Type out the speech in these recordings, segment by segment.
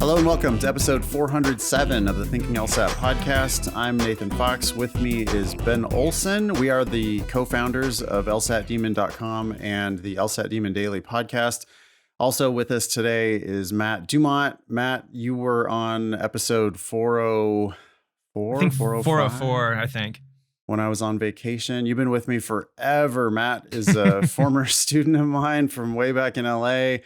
Hello and welcome to episode 407 of the Thinking LSAT podcast. I'm Nathan Fox. With me is Ben Olson. We are the co-founders of LSATdemon.com and the LSAT Demon Daily podcast. Also with us today is Matt DuMont. Matt, you were on episode 404? I think 404, I think. When I was on vacation. You've been with me forever. Matt is a former student of mine from way back in LA,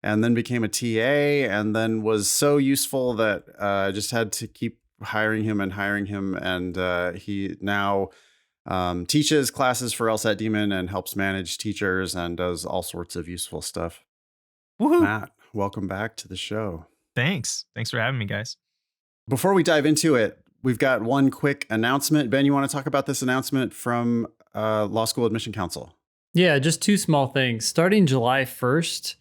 and then became a TA, and then was so useful that I just had to keep hiring him. And he now teaches classes for LSAT Demon and helps manage teachers and does all sorts of useful stuff. Woohoo. Matt, welcome back to the show. Thanks for having me, guys. Before we dive into it, we've got one quick announcement. Ben, you want to talk about this announcement from Law School Admission Council? Yeah, just two small things. Starting July 1st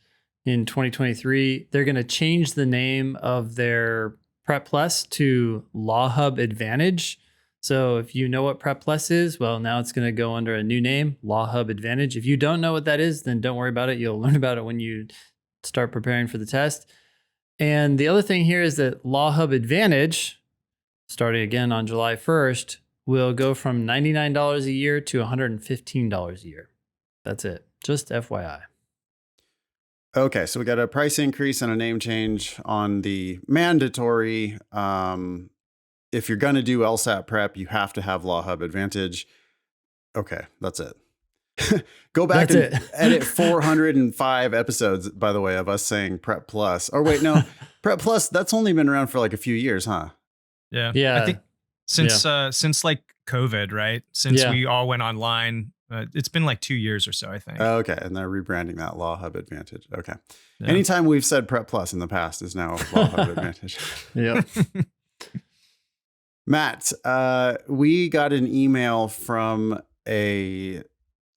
in 2023, they're going to change the name of their Prep Plus to Law Hub Advantage. So if you know what Prep Plus is, well, now it's going to go under a new name, Law Hub Advantage. If you don't know what that is, then don't worry about it. You'll learn about it when you start preparing for the test. And the other thing here is that Law Hub Advantage, starting again on July 1st, will go from $99 a year to $115 a year. That's it. Just FYI. Okay, so we got a price increase and a name change on the mandatory. If you're going to do LSAT prep, you have to have Law Hub Advantage. Okay, that's it. Go back and edit 405 episodes, by the way, of us saying Prep Plus. Or wait, no, Prep Plus, that's only been around for like a few years, huh? Yeah. Yeah. I think since like COVID, right? Since we all went online, it's been like 2 years or so, I think. Okay. And they're rebranding that Law Hub Advantage. Okay. Yeah. Anytime we've said Prep Plus in the past is now Law Hub Advantage. Yep. Matt, we got an email from a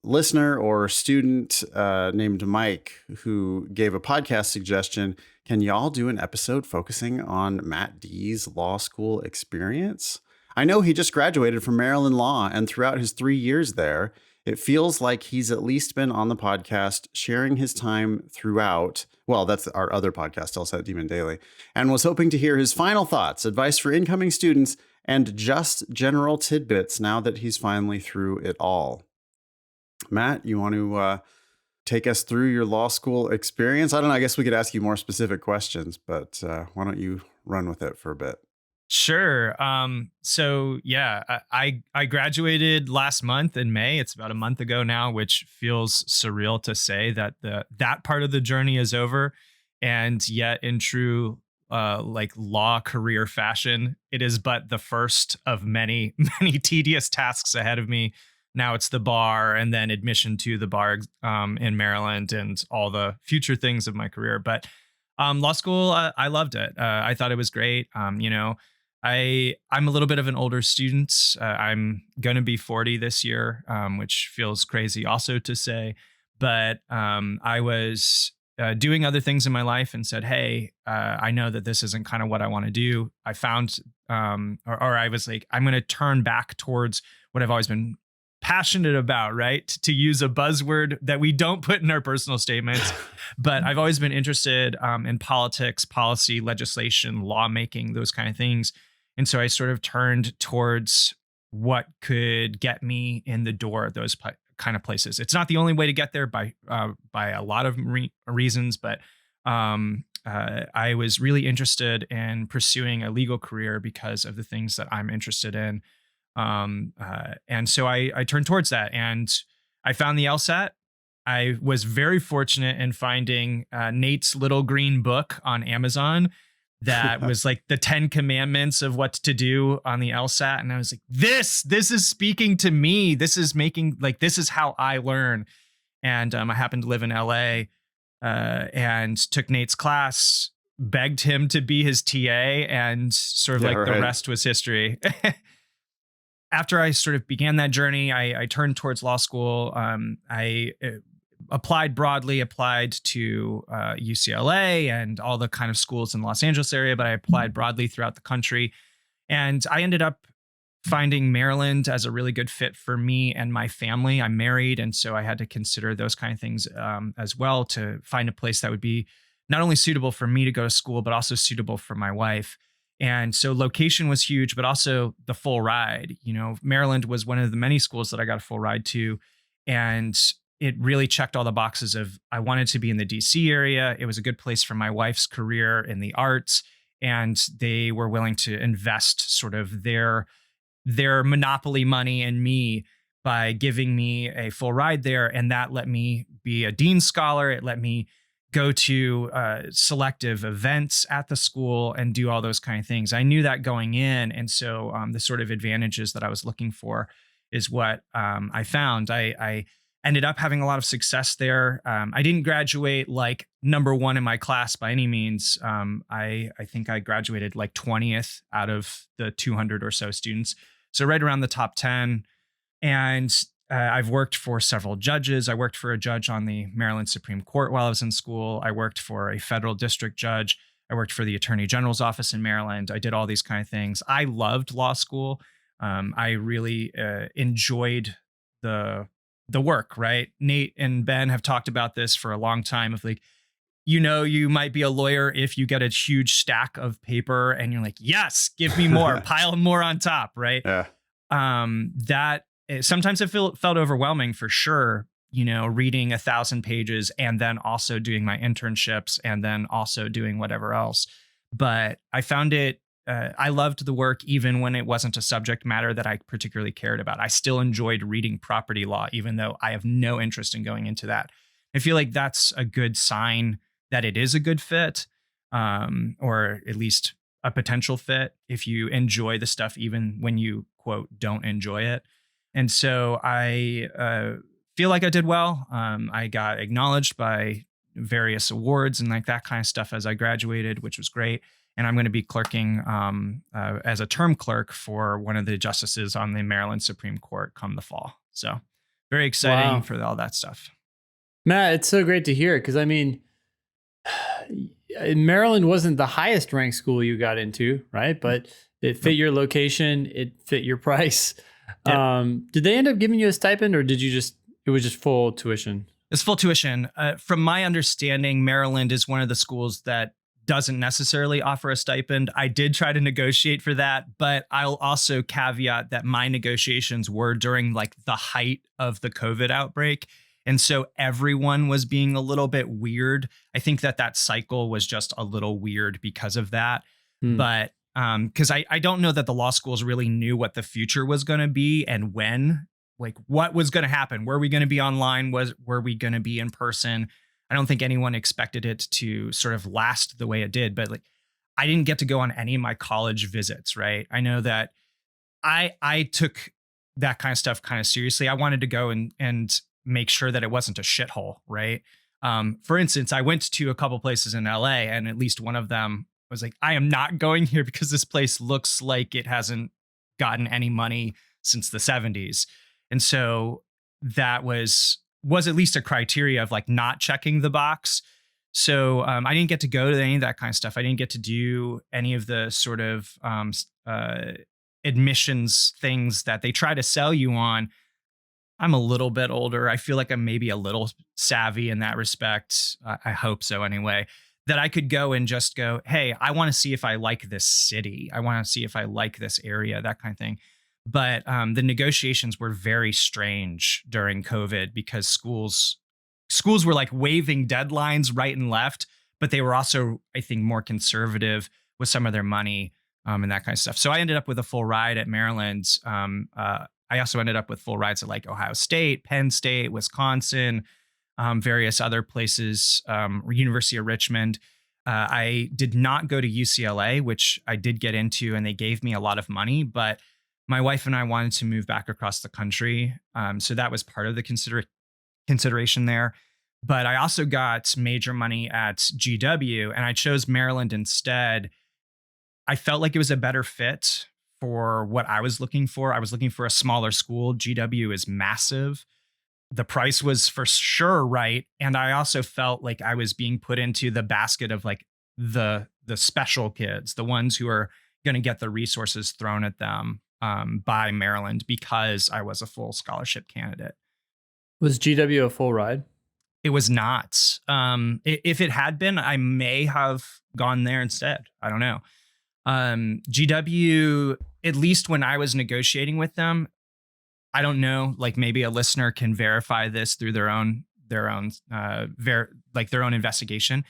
listener or student named Mike who gave a podcast suggestion. Can y'all do an episode focusing on Matt D's law school experience? I know he just graduated from Maryland Law, and throughout his 3 years there, it feels like he's at least been on the podcast sharing his time throughout. Well, that's our other podcast, LSAT Demon Daily, and was hoping to hear his final thoughts, advice for incoming students, and just general tidbits now that he's finally through it all. Matt, you want to take us through your law school experience? I don't know. I guess we could ask you more specific questions, but why don't you run with it for a bit? Sure. So yeah, I graduated last month in May. It's about a month ago now, which feels surreal to say that that part of the journey is over. And yet in true like law career fashion, it is but the first of many, many tedious tasks ahead of me. Now it's the bar and then admission to the bar in Maryland and all the future things of my career. But law school, I loved it. I thought it was great. I'm a little bit of an older student. I'm going to be 40 this year, which feels crazy also to say. But I was doing other things in my life and said, hey, I know that this isn't kind of what I want to do. I found or I was like, I'm going to turn back towards what I've always been passionate about, right? To use a buzzword that we don't put in our personal statements, but I've always been interested in politics, policy, legislation, lawmaking, those kind of things. And so I sort of turned towards what could get me in the door at those kind of places. It's not the only way to get there by a lot of reasons, but I was really interested in pursuing a legal career because of the things that I'm interested in. And so I turned towards that, and I found the LSAT. I was very fortunate in finding Nate's little green book on Amazon that was like the 10 commandments of what to do on the LSAT. And I was like, this is speaking to me. This is how I learn. And I happened to live in LA and took Nate's class, begged him to be his TA, and sort of the rest was history. After I sort of began that journey, I turned towards law school. I applied to UCLA and all the kind of schools in the Los Angeles area, but I applied broadly throughout the country. And I ended up finding Maryland as a really good fit for me and my family. I'm married, and so I had to consider those kind of things as well to find a place that would be not only suitable for me to go to school, but also suitable for my wife. And so location was huge, but also the full ride. Maryland was one of the many schools that I got a full ride to. And it really checked all the boxes of, I wanted to be in the DC area. It was a good place for my wife's career in the arts. And they were willing to invest sort of their monopoly money in me by giving me a full ride there. And that let me be a dean scholar. It let me go to selective events at the school and do all those kind of things. I knew that going in. And so the sort of advantages that I was looking for is what I found. I ended up having a lot of success there. I didn't graduate like number one in my class by any means. I think I graduated like 20th out of the 200 or so students. So right around the top 10. And I've worked for several judges. I worked for a judge on the Maryland Supreme Court while I was in school. I worked for a federal district judge. I worked for the Attorney General's office in Maryland. I did all these kind of things. I loved law school. I really enjoyed the work, right? Nate and Ben have talked about this for a long time of like, you might be a lawyer if you get a huge stack of paper and you're like, yes, give me more, pile more on top, right? Yeah. Sometimes it felt overwhelming for sure, reading 1,000 pages and then also doing my internships and then also doing whatever else. But I found it, I loved the work even when it wasn't a subject matter that I particularly cared about. I still enjoyed reading property law, even though I have no interest in going into that. I feel like that's a good sign that it is a good fit, or at least a potential fit if you enjoy the stuff, even when you, quote, don't enjoy it. And so I feel like I did well. I got acknowledged by various awards and like that kind of stuff as I graduated, which was great. And I'm going to be clerking as a term clerk for one of the justices on the Maryland Supreme Court come the fall. So very exciting for all that stuff. Matt, it's so great to hear because, I mean, Maryland wasn't the highest ranked school you got into, right? But it fit your location, it fit your price. Yep. Did they end up giving you a stipend or it was just full tuition? It's full tuition. From my understanding, Maryland is one of the schools that doesn't necessarily offer a stipend. I did try to negotiate for that, but I'll also caveat that my negotiations were during like the height of the COVID outbreak. And so everyone was being a little bit weird. I think that cycle was just a little weird because of that. But because I don't know that the law schools really knew what the future was going to be and when, like what was going to happen. Were we going to be online? Were we going to be in person? I don't think anyone expected it to sort of last the way it did, but like I didn't get to go on any of my college visits, right? I know that I took that kind of stuff kind of seriously. I wanted to go and make sure that it wasn't a shithole, right? For instance, I went to a couple places in LA and at least one of them was like, I am not going here because this place looks like it hasn't gotten any money since the 70s. And so that was at least a criteria of like not checking the box. So I didn't get to go to any of that kind of stuff. I didn't get to do any of the sort of admissions things that they try to sell you on. I'm a little bit older. I feel like I'm maybe a little savvy in that respect. I hope so anyway, that I could go and just go, hey, I want to see if I like this city. I want to see if I like this area, that kind of thing. But the negotiations were very strange during COVID because schools were like waiving deadlines right and left, but they were also, I think, more conservative with some of their money and that kind of stuff. So I ended up with a full ride at Maryland. I also ended up with full rides at like Ohio State, Penn State, Wisconsin, various other places, University of Richmond. I did not go to UCLA, which I did get into, and they gave me a lot of money, but my wife and I wanted to move back across the country. So that was part of the consideration there. But I also got major money at GW and I chose Maryland instead. I felt like it was a better fit for what I was looking for. I was looking for a smaller school. GW is massive. The price was for sure right. And I also felt like I was being put into the basket of like the special kids, the ones who are going to get the resources thrown at them by Maryland because I was a full scholarship candidate. Was GW a full ride? It was not. If it had been, I may have gone there instead. I don't know. GW, at least when I was negotiating with them, I don't know, like maybe a listener can verify this through their own investigation.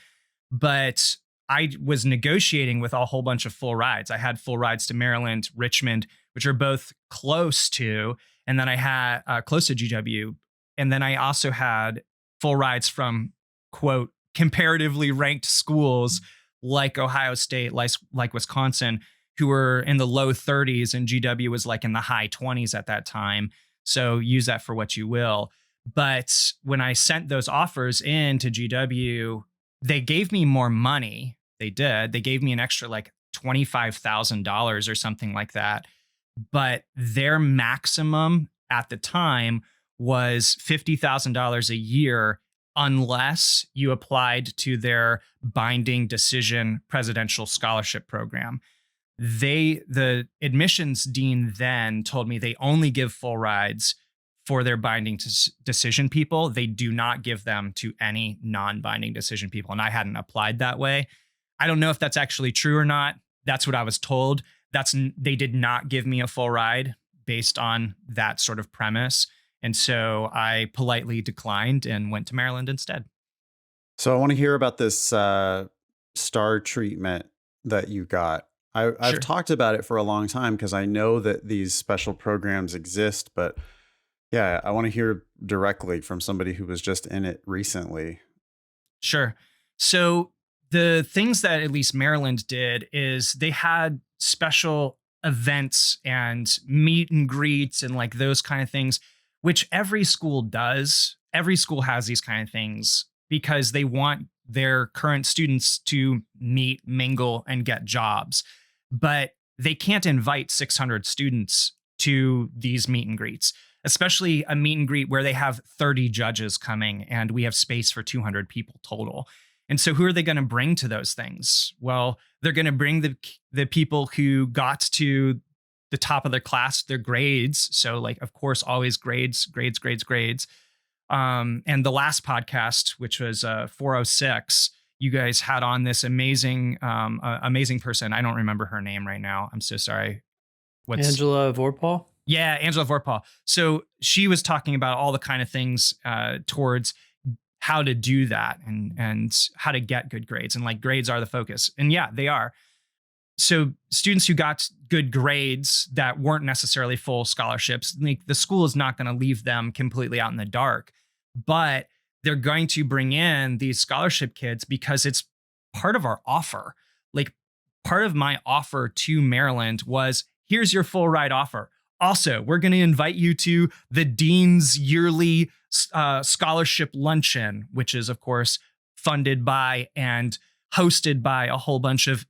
But I was negotiating with a whole bunch of full rides. I had full rides to Maryland, Richmond, which are both close to, and then I had close to GW. And then I also had full rides from, quote, comparatively ranked schools like Ohio State, like Wisconsin, who were in the low 30s, and GW was like in the high 20s at that time. So use that for what you will. But when I sent those offers in to GW, they gave me more money. They did. They gave me an extra like $25,000 or something like that. But their maximum at the time was $50,000 a year unless you applied to their binding decision presidential scholarship program. The admissions dean then told me they only give full rides for their binding decision people. They do not give them to any non-binding decision people. And I hadn't applied that way. I don't know if that's actually true or not. That's what I was told. They did not give me a full ride based on that sort of premise. And so I politely declined and went to Maryland instead. So I want to hear about this star treatment that you got. I've talked about it for a long time because I know that these special programs exist, but yeah, I want to hear directly from somebody who was just in it recently. Sure. So the things that at least Maryland did is they had special events and meet and greets and like those kind of things, which every school does. Every school has these kind of things because they want their current students to meet, mingle, and get jobs. But they can't invite 600 students to these meet and greets, especially a meet and greet where they have 30 judges coming and we have space for 200 people total. And so who are they going to bring to those things? Well, they're going to bring the people who got to the top of their class, their grades. So like, of course, always grades. And the last podcast, which was 406, you guys had on this amazing person. I don't remember her name right now. I'm so sorry. Angela Vorpahl? Yeah, Angela Vorpahl. So she was talking about all the kind of things towards how to do that and how to get good grades. And like grades are the focus. And yeah, they are. So students who got good grades that weren't necessarily full scholarships, like the school is not going to leave them completely out in the dark, but they're going to bring in these scholarship kids because it's part of our offer. Like part of my offer to Maryland was, here's your full ride offer. Also, we're going to invite you to the Dean's yearly scholarship luncheon, which is, of course, funded by and hosted by a whole bunch of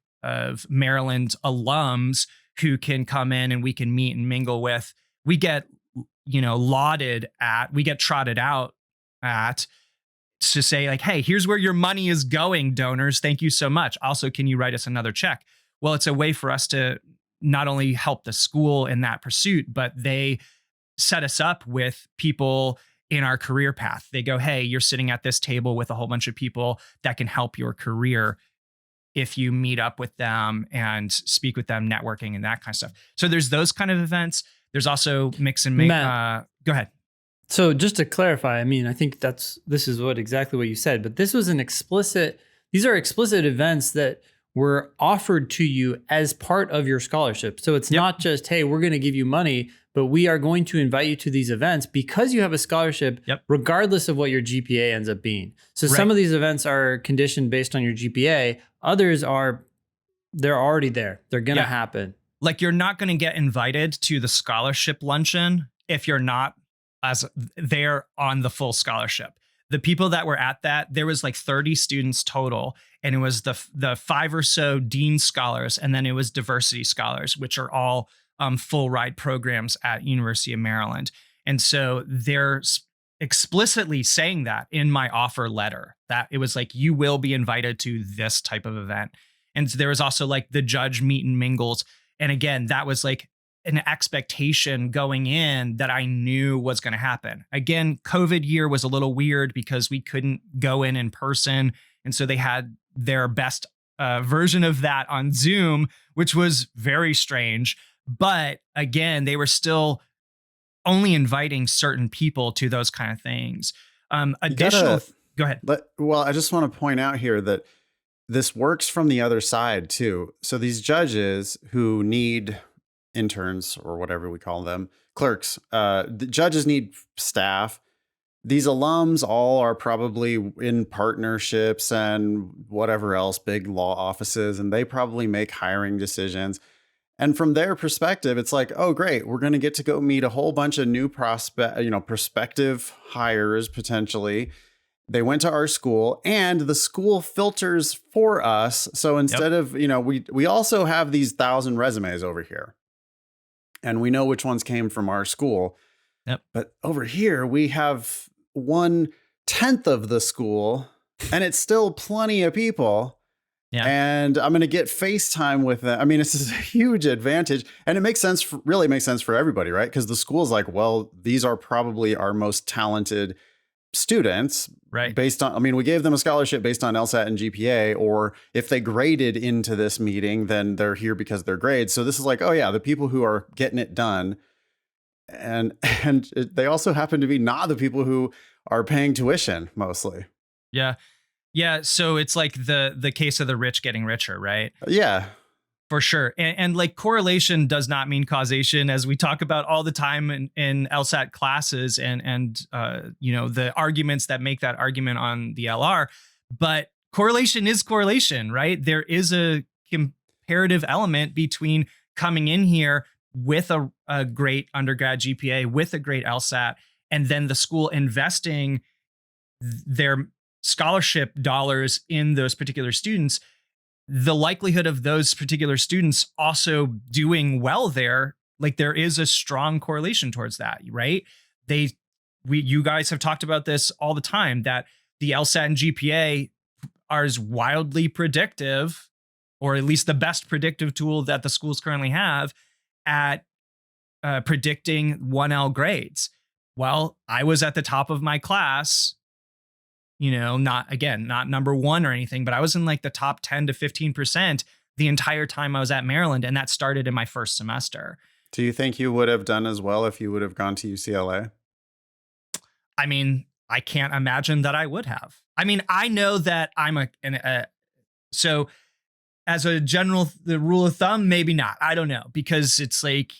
Maryland alums who can come in and we can meet and mingle with. We get, we get trotted out at to say like, hey, here's where your money is going, donors. Thank you so much. Also, can you write us another check? Well, it's a way for us to not only help the school in that pursuit, but they set us up with people in our career path. They go, hey, you're sitting at this table with a whole bunch of people that can help your career if you meet up with them and speak with them, networking and that kind of stuff. So there's those kind of events. There's also mix and make. Go ahead. So just to clarify, I mean, I think this is exactly what you said, but these are explicit events that were offered to you as part of your scholarship. So it's not just, hey, we're going to give you money, but we are going to invite you to these events because you have a scholarship, regardless of what your GPA ends up being. So some of these events are conditioned based on your GPA. Others they're already there. They're going to happen. Like you're not going to get invited to the scholarship luncheon if you're not as there on the full scholarship. The people that were at that, there was like 30 students total, and it was the 5 or so Dean Scholars, and then it was Diversity Scholars, which are all full ride programs at University of Maryland. And so they're explicitly saying that in my offer letter, that it was like, you will be invited to this type of event. And there was also like the judge meet and mingles. And again, that was like an expectation going in that I knew was going to happen. Again, COVID year was a little weird because we couldn't go in person. And so they had their best version of that on Zoom, which was very strange. But again, they were still only inviting certain people to those kind of things. Go ahead. Well, I just want to point out here that this works from the other side too. So these judges who need interns or whatever we call them, clerks, the judges need staff. These alums all are probably in partnerships and whatever else, big law offices, and they probably make hiring decisions. And from their perspective, it's like, oh, great, we're going to get to go meet a whole bunch of new prospective hires potentially. They went to our school and the school filters for us. So instead of, we also have these 1,000 resumes over here and we know which ones came from our school. Yep. But over here, we have 1/10 of the school and it's still plenty of people. Yeah. And I'm going to get FaceTime with them. I mean, this is a huge advantage and it makes sense, really makes sense for everybody, right? Because the school's like, well, these are probably our most talented students, right? Based on, we gave them a scholarship based on LSAT and GPA, or if they graded into this meeting, then they're here because of their grades. So this is like, oh yeah, the people who are getting it done. And they also happen to be not the people who are paying tuition mostly. Yeah. Yeah. So it's like the case of the rich getting richer, right? Yeah. For sure. And like correlation does not mean causation, as we talk about all the time in LSAT classes and the arguments that make that argument on the LR. But correlation is correlation, right? There is a comparative element between coming in here with a great undergrad GPA, with a great LSAT, and then the school investing their scholarship dollars in those particular students. The likelihood of those particular students also doing well there, like there is a strong correlation towards that, right? You guys have talked about this all the time, that the LSAT and GPA are wildly predictive, or at least the best predictive tool that the schools currently have at predicting 1L grades. Well, I was at the top of my class, not number one or anything, but I was in like the top 10 to 15% the entire time I was at Maryland. And that started in my first semester. Do you think you would have done as well if you would have gone to UCLA? I mean, I can't imagine that I would have. I mean, I know that I'm so as a the rule of thumb, maybe not. I don't know, because it's like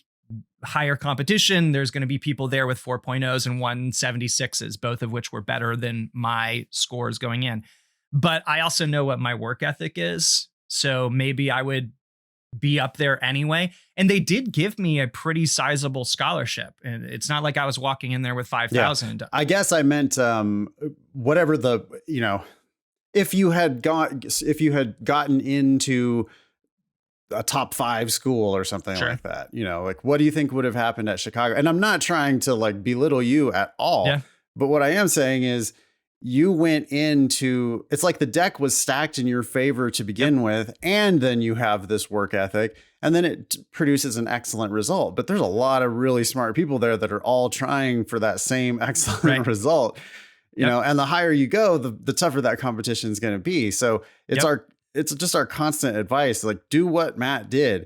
higher competition. There's going to be people there with 4.0s and 176s, both of which were better than my scores going in. But I also know what my work ethic is. So maybe I would be up there anyway. And they did give me a pretty sizable scholarship. And it's not like I was walking in there with 5,000. Yeah. I guess I meant whatever if you had gotten into a top 5 school or something Sure. like that, like what do you think would have happened at Chicago? And I'm not trying to like belittle you at all, yeah. But what I am saying is you went into, it's like the deck was stacked in your favor to begin with, and then you have this work ethic, and then it produces an excellent result. But there's a lot of really smart people there that are all trying for that same excellent result, and the higher you go, the tougher that competition is going to be. So it's just our constant advice, like do what Matt did,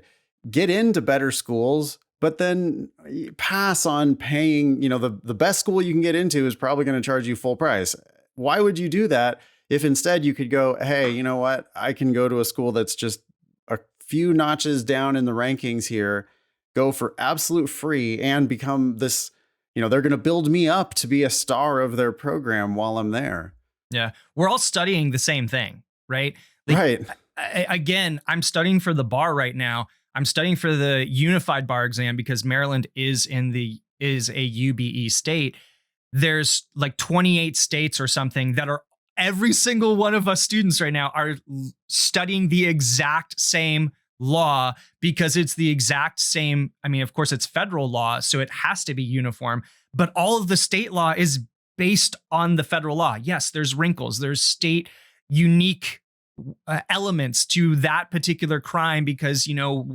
get into better schools, but then pass on paying, the best school you can get into is probably going to charge you full price. Why would you do that if instead you could go, hey, you know what? I can go to a school that's just a few notches down in the rankings here, go for absolute free and become this, they're going to build me up to be a star of their program while I'm there. Yeah. We're all studying the same thing, right? Right. Again, I'm studying for the bar right now. I'm studying for the unified bar exam because Maryland is a UBE state. There's like 28 states or something that are, every single one of us students right now are studying the exact same law because it's the exact same. I mean, of course it's federal law, so it has to be uniform, but all of the state law is based on the federal law. Yes, there's wrinkles, there's state unique elements to that particular crime because,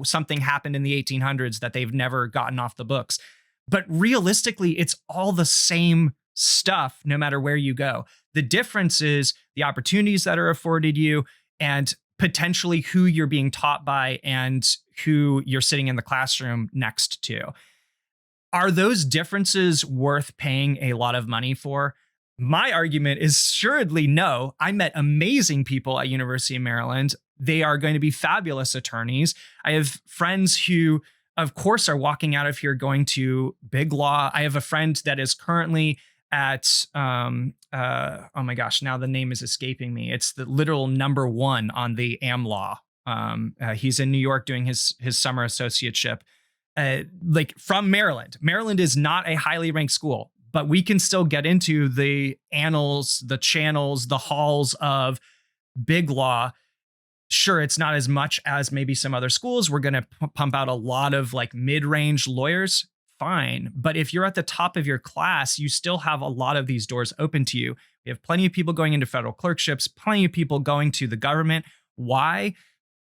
something happened in the 1800s that they've never gotten off the books. But realistically, it's all the same stuff no matter where you go. The difference is the opportunities that are afforded you and potentially who you're being taught by and who you're sitting in the classroom next to. Are those differences worth paying a lot of money for? My argument is assuredly no. I met amazing people at University of Maryland. They are going to be fabulous attorneys. I have friends who, of course, are walking out of here going to big law. I have a friend that is currently at, oh my gosh, now the name is escaping me. It's the literal number one on the AmLaw. He's in New York doing his summer associateship, like from Maryland. Maryland is not a highly ranked school, but we can still get into the annals, the channels, the halls of big law. Sure, it's not as much as maybe some other schools. We're going to pump out a lot of like mid-range lawyers. Fine. But if you're at the top of your class, you still have a lot of these doors open to you. We have plenty of people going into federal clerkships, plenty of people going to the government. Why?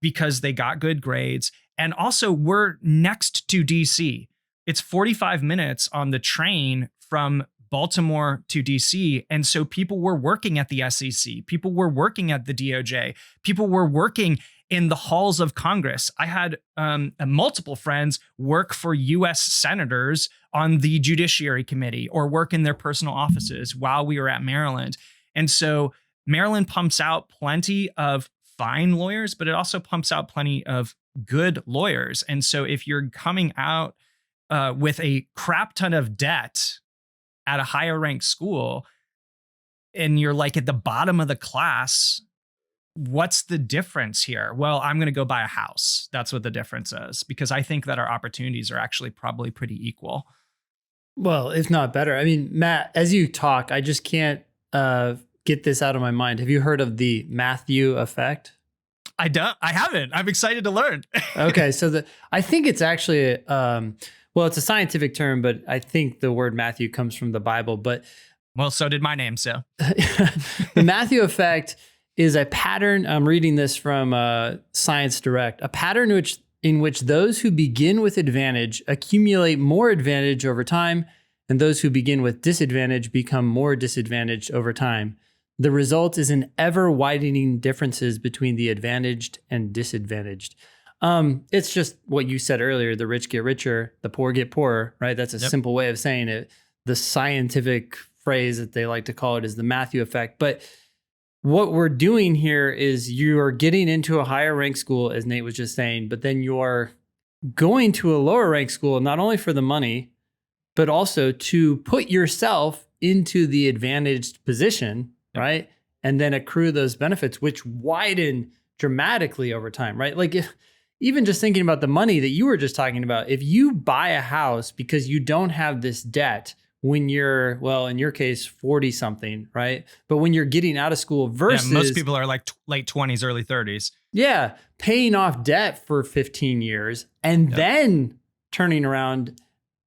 Because they got good grades. And also, we're next to DC. It's 45 minutes on the train from Baltimore to DC. And so people were working at the SEC. People were working at the DOJ. People were working in the halls of Congress. I had multiple friends work for US senators on the Judiciary Committee or work in their personal offices while we were at Maryland. And so Maryland pumps out plenty of fine lawyers, but it also pumps out plenty of good lawyers. And so if you're coming out with a crap ton of debt at a higher ranked school and you're like at the bottom of the class, what's the difference here? Well, I'm going to go buy a house. That's what the difference is, because I think that our opportunities are actually probably pretty equal. Well, if not better. I mean, Matt, as you talk, I just can't get this out of my mind. Have you heard of the Matthew effect? I haven't. I'm excited to learn. Okay. So I think it's actually, well, it's a scientific term, but I think the word Matthew comes from the Bible. But well, so did my name. So the Matthew effect is a pattern. I'm reading this from Science Direct, a pattern in which those who begin with advantage accumulate more advantage over time, and those who begin with disadvantage become more disadvantaged over time. The result is an ever widening differences between the advantaged and disadvantaged. It's just what you said earlier, the rich get richer, the poor get poorer, right? That's a simple way of saying it. The scientific phrase that they like to call it is the Matthew effect. But what we're doing here is you're getting into a higher ranked school, as Nate was just saying, but then you're going to a lower ranked school, not only for the money, but also to put yourself into the advantaged position, right? And then accrue those benefits, which widen dramatically over time, right? Like even just thinking about the money that you were just talking about, if you buy a house because you don't have this debt, when you're, well, in your case, 40 something, right? But when you're getting out of school versus most people are like late 20s, early 30s. Yeah. Paying off debt for 15 years and then turning around,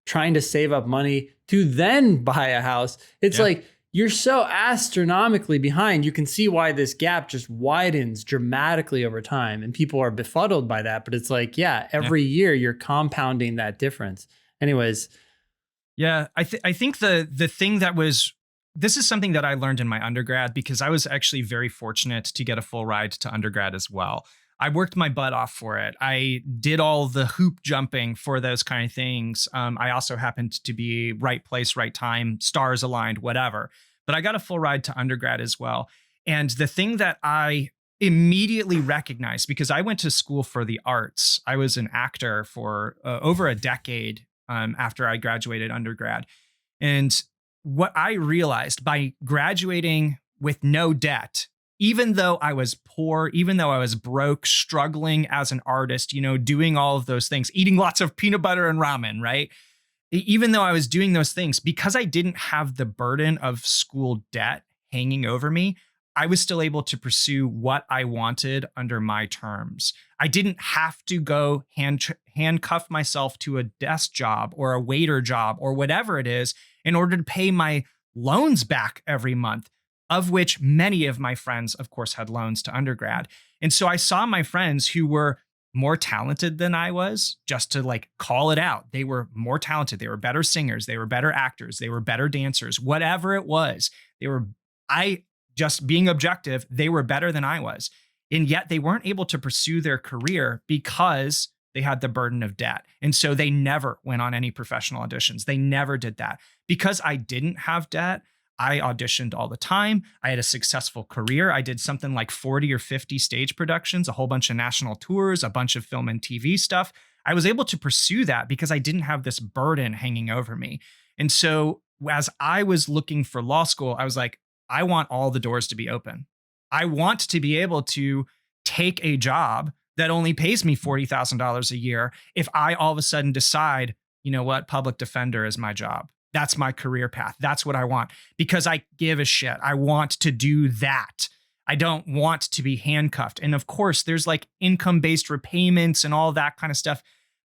trying to save up money to then buy a house. It's like, you're so astronomically behind. You can see why this gap just widens dramatically over time. And people are befuddled by that. But it's like, every year you're compounding that difference. Anyways. Yeah, I think the thing that was, this is something that I learned in my undergrad, because I was actually very fortunate to get a full ride to undergrad as well. I worked my butt off for it. I did all the hoop jumping for those kind of things. I also happened to be right place, right time, stars aligned, whatever. But I got a full ride to undergrad as well. And the thing that I immediately recognized, because I went to school for the arts, I was an actor for over a decade after I graduated undergrad. And what I realized by graduating with no debt, even though I was poor, even though I was broke, struggling as an artist, doing all of those things, eating lots of peanut butter and ramen, right? Even though I was doing those things, because I didn't have the burden of school debt hanging over me, I was still able to pursue what I wanted under my terms. I didn't have to go handcuff myself to a desk job or a waiter job or whatever it is in order to pay my loans back every month. of which many of my friends, of course, had loans to undergrad. And so I saw my friends who were more talented than I was, just to like call it out. They were more talented. They were better singers. They were better actors. They were better dancers, whatever it was. Just being objective, they were better than I was. And yet they weren't able to pursue their career because they had the burden of debt. And so they never went on any professional auditions. They never did that. Because I didn't have debt, I auditioned all the time. I had a successful career. I did something like 40 or 50 stage productions, a whole bunch of national tours, a bunch of film and TV stuff. I was able to pursue that because I didn't have this burden hanging over me. And so as I was looking for law school, I was like, I want all the doors to be open. I want to be able to take a job that only pays me $40,000 a year if I all of a sudden decide, you know what, public defender is my job. That's my career path. That's what I want because I give a shit. I want to do that. I don't want to be handcuffed. And of course, there's like income-based repayments and all that kind of stuff,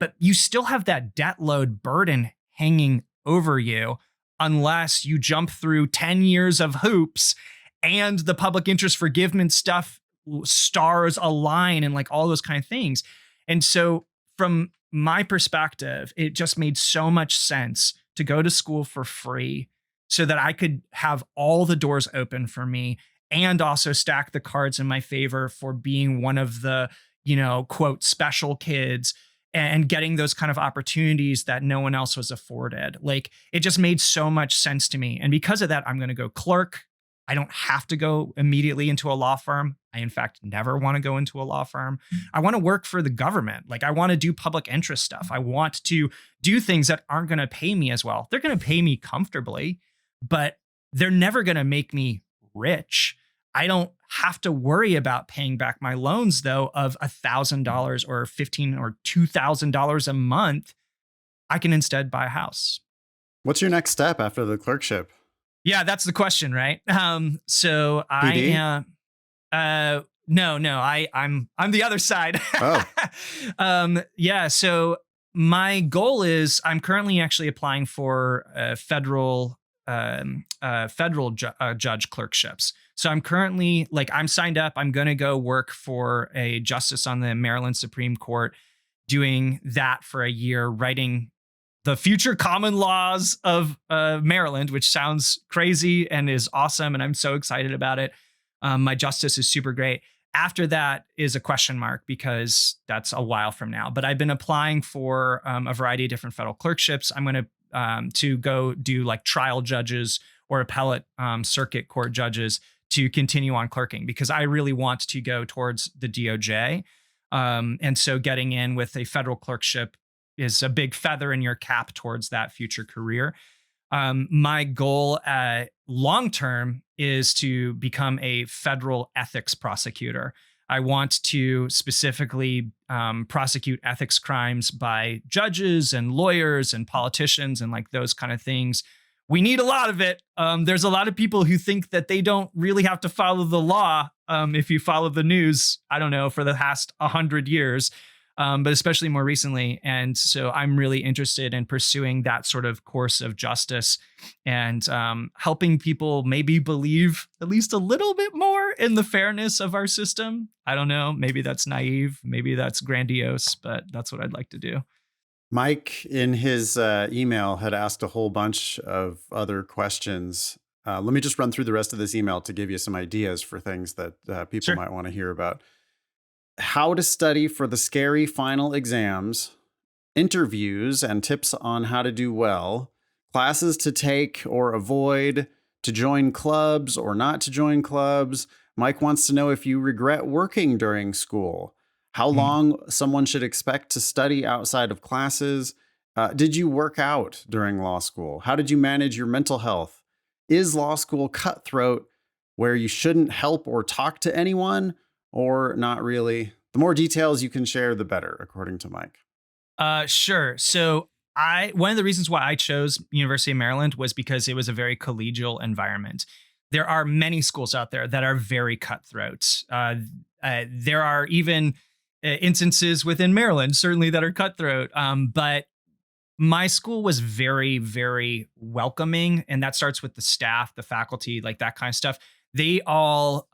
but you still have that debt load burden hanging over you unless you jump through 10 years of hoops and the public interest forgiveness stuff stars align and like all those kind of things. And so from my perspective, it just made so much sense to go to school for free so that I could have all the doors open for me and also stack the cards in my favor for being one of the, you know, quote, special kids and getting those kind of opportunities that no one else was afforded. Like it just made so much sense to me. And because of that, I'm going to go clerk. I don't have to go immediately into a law firm. I, in fact, never want to go into a law firm. I want to work for the government. Like I want to do public interest stuff. I want to do things that aren't going to pay me as well. They're going to pay me comfortably, but they're never going to make me rich. I don't have to worry about paying back my loans, though, of $1,000 or $1,500 or $2,000 a month. I can instead buy a house. What's your next step after the clerkship? Yeah, that's the question, right? So PD? I'm the other side. Oh. Yeah. So my goal is I'm currently actually applying for federal judge clerkships. So I'm currently I'm signed up. I'm going to go work for a justice on the Maryland Supreme Court, doing that for a year, writing the future common laws of Maryland, which sounds crazy and is awesome. And I'm so excited about it. My justice is super great. After that is a question mark because that's a while from now. But I've been applying for a variety of different federal clerkships. I'm going to go do like trial judges or appellate circuit court judges to continue on clerking because I really want to go towards the DOJ. And so getting in with a federal clerkship is a big feather in your cap towards that future career. My goal long-term is to become a federal ethics prosecutor. I want to specifically prosecute ethics crimes by judges and lawyers and politicians and like those kind of things. We need a lot of it. There's a lot of people who think that they don't really have to follow the law. If you follow the news, I don't know, for the past 100 years. But especially more recently. And so I'm really interested in pursuing that sort of course of justice and helping people maybe believe at least a little bit more in the fairness of our system. I don't know. Maybe that's naive. Maybe that's grandiose, but that's what I'd like to do. Mike, in his email, had asked a whole bunch of other questions. Let me just run through the rest of this email to give you some ideas for things that people Sure. might want to hear about. How to study for the scary final exams, interviews and tips on how to do well, classes to take or avoid, to join clubs or not to join clubs. Mike wants to know if you regret working during school, how long someone should expect to study outside of classes. Did you work out during law school? How did you manage your mental health? Is law school cutthroat where you shouldn't help or talk to anyone? Or not really? The more details you can share, the better, according to Mike. Sure. So one of the reasons why I chose University of Maryland was because it was a very collegial environment. There are many schools out there that are very cutthroat. There are even instances within Maryland, certainly, that are cutthroat. But my school was very, very welcoming. And that starts with the staff, the faculty, like that kind of stuff. they all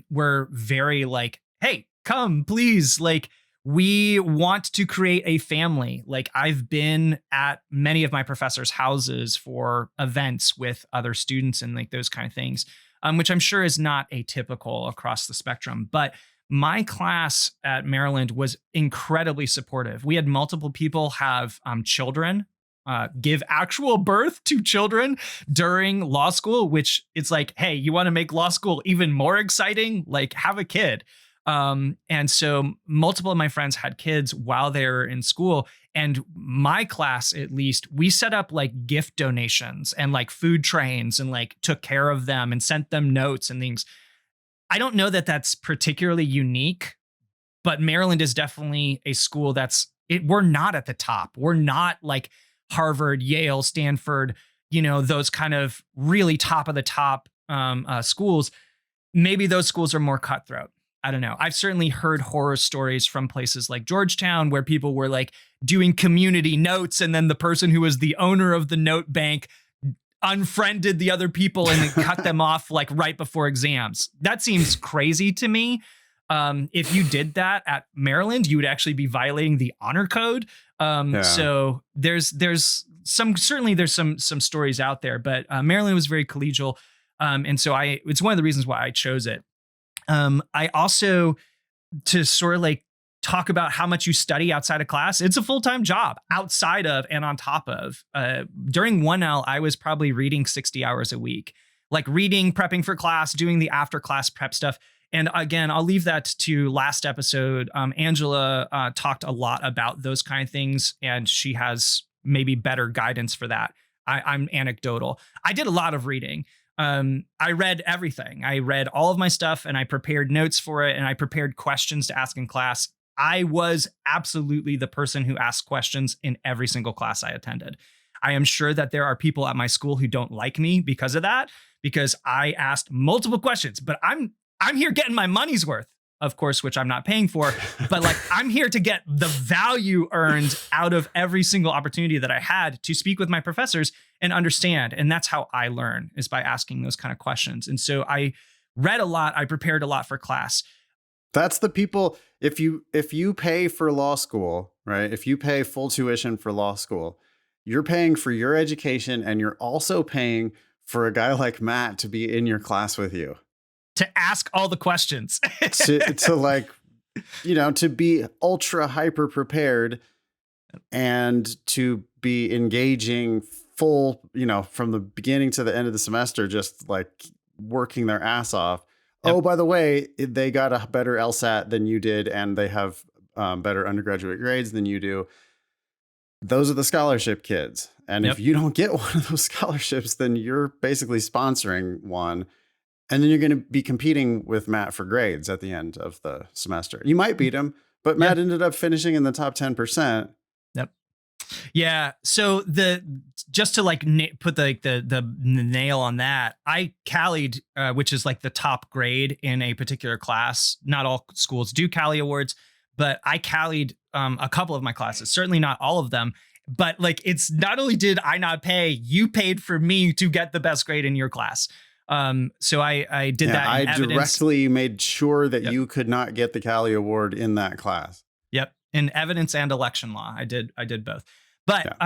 were very like, hey, come, please. Like, we want to create a family. Like, I've been at many of my professors' houses for events with other students and like those kind of things, which I'm sure is not atypical across the spectrum. But my class at Maryland was incredibly supportive. We had multiple people have children, give actual birth to children during law school, which it's like, hey, you want to make law school even more exciting? Like, have a kid. And so multiple of my friends had kids while they were in school. And my class, at least, we set up like gift donations and like food trains and like took care of them and sent them notes and things. I don't know that that's particularly unique, but Maryland is definitely a school we're not at the top. We're not like Harvard, Yale, Stanford, those kind of really top of the top schools. Maybe those schools are more cutthroat. I don't know. I've certainly heard horror stories from places like Georgetown where people were like doing community notes, and then the person who was the owner of the note bank unfriended the other people and then cut them off like right before exams. That seems crazy to me. If you did that at Maryland, you would actually be violating the honor code. So there's some stories out there, but Maryland was very collegial. And so it's one of the reasons why I chose it. I also, to sort of like talk about how much you study outside of class, it's a full-time job outside of and on top of. During 1L, I was probably reading 60 hours a week, like reading, prepping for class, doing the after class prep stuff. And again, I'll leave that to last episode. Angela talked a lot about those kind of things, and she has maybe better guidance for that. I'm anecdotal. I did a lot of reading. I read everything. I read all of my stuff and I prepared notes for it, and I prepared questions to ask in class. I was absolutely the person who asked questions in every single class I attended. I am sure that there are people at my school who don't like me because of that, because I asked multiple questions, but I'm here getting my money's worth, of course, which I'm not paying for, but like I'm here to get the value earned out of every single opportunity that I had to speak with my professors and understand. And that's how I learn, is by asking those kind of questions. And so I read a lot. I prepared a lot for class. That's the people, if you pay for law school, right? If you pay full tuition for law school, you're paying for your education, and you're also paying for a guy like Matt to be in your class with you. To ask all the questions. to like, to be ultra hyper prepared and to be engaging full, from the beginning to the end of the semester, just like working their ass off. Yep. Oh, by the way, they got a better LSAT than you did, and they have better undergraduate grades than you do. Those are the scholarship kids. And if you don't get one of those scholarships, then you're basically sponsoring one. And then you're going to be competing with Matt for grades at the end of the semester. You might beat him, but Matt ended up finishing in the top 10%. Yep. Yeah. So just to like put the nail on that, I Callied, which is like the top grade in a particular class. Not all schools do Callie awards, but I Callied a couple of my classes, certainly not all of them. But like, it's not only did I not pay, you paid for me to get the best grade in your class. So I did that. I directly made sure that you could not get the Callie Award in that class. Yep. In evidence and election law. I did both. But,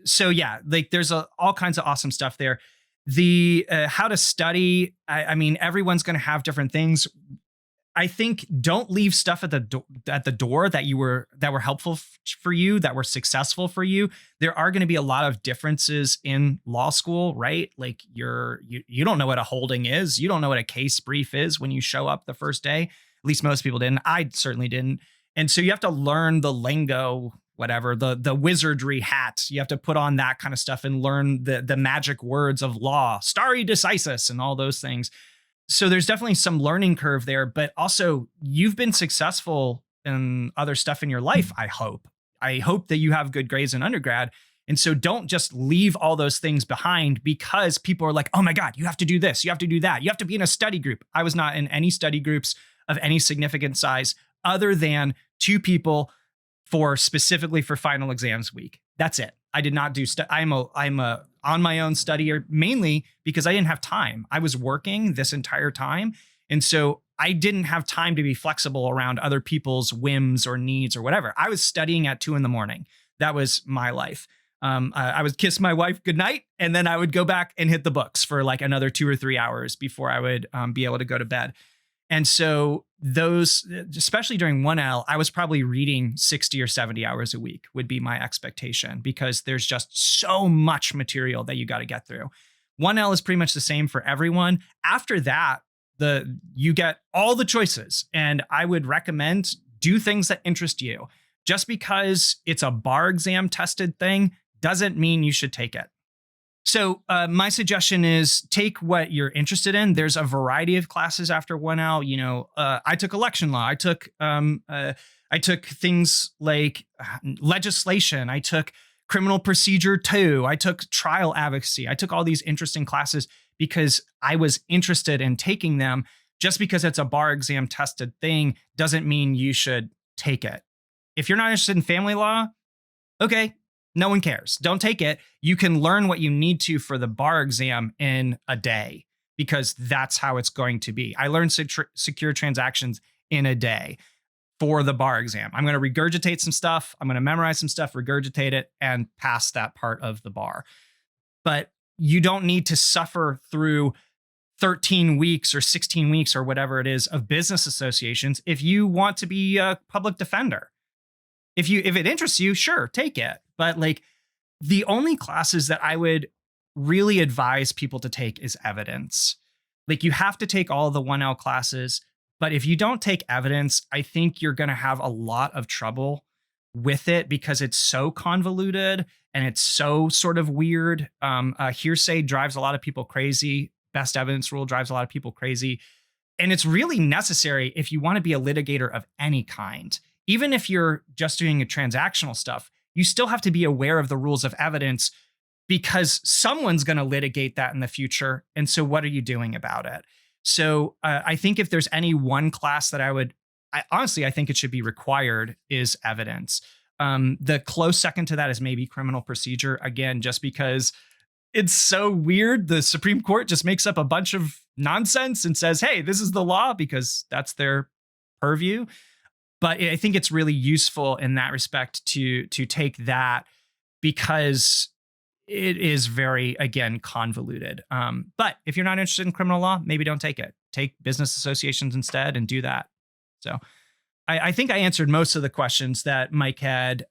so yeah, like there's all kinds of awesome stuff there. The, how to study. I mean, everyone's going to have different things. I think don't leave stuff at the door that were helpful for you, that were successful for you. There are going to be a lot of differences in law school, right? Like you don't know what a holding is. You don't know what a case brief is when you show up the first day. At least most people didn't. I certainly didn't. And so you have to learn the lingo, whatever, the wizardry hat. You have to put on that kind of stuff and learn the magic words of law, stare decisis, and all those things. So there's definitely some learning curve there, but also you've been successful in other stuff in your life. I hope that you have good grades in undergrad. And so don't just leave all those things behind because people are like, oh my God, you have to do this. You have to do that. You have to be in a study group. I was not in any study groups of any significant size other than 2 people specifically for final exams week. That's it. I did not do I'm a on my own study, or mainly because I didn't have time. I was working this entire time. And so I didn't have time to be flexible around other people's whims or needs or whatever. I was studying at 2 a.m. That was my life. I would kiss my wife goodnight, and then I would go back and hit the books for like another 2 or 3 hours before I would be able to go to bed. And so those, especially during 1L, I was probably reading 60 or 70 hours a week would be my expectation, because there's just so much material that you got to get through. 1L is pretty much the same for everyone. After that, you get all the choices, and I would recommend do things that interest you. Just because it's a bar exam tested thing doesn't mean you should take it. So my suggestion is take what you're interested in. There's a variety of classes after 1L. I took election law. I took things like legislation. I took criminal procedure 2. I took trial advocacy. I took all these interesting classes because I was interested in taking them. Just because it's a bar exam tested thing doesn't mean you should take it. If you're not interested in family law, okay, no one cares. Don't take it. You can learn what you need to for the bar exam in a day, because that's how it's going to be. I learned secure transactions in a day for the bar exam. I'm going to regurgitate some stuff. I'm going to memorize some stuff, regurgitate it, and pass that part of the bar. But you don't need to suffer through 13 weeks or 16 weeks or whatever it is of business associations if you want to be a public defender. If it interests you, sure, take it. But like, the only classes that I would really advise people to take is evidence. Like, you have to take all the 1L classes, but if you don't take evidence, I think you're going to have a lot of trouble with it, because it's so convoluted and it's so sort of weird. Hearsay drives a lot of people crazy. Best evidence rule drives a lot of people crazy. And it's really necessary if you want to be a litigator of any kind. Even if you're just doing a transactional stuff, you still have to be aware of the rules of evidence, because someone's going to litigate that in the future. And so what are you doing about it? So I think if there's any one class that I think it should be required is evidence. The close second to that is maybe criminal procedure. Again, just because it's so weird. The Supreme Court just makes up a bunch of nonsense and says, hey, this is the law, because that's their purview. But I think it's really useful in that respect to take that, because it is very, again, convoluted. But if you're not interested in criminal law, maybe don't take it. Take business associations instead and do that. So I think I answered most of the questions that Mike had.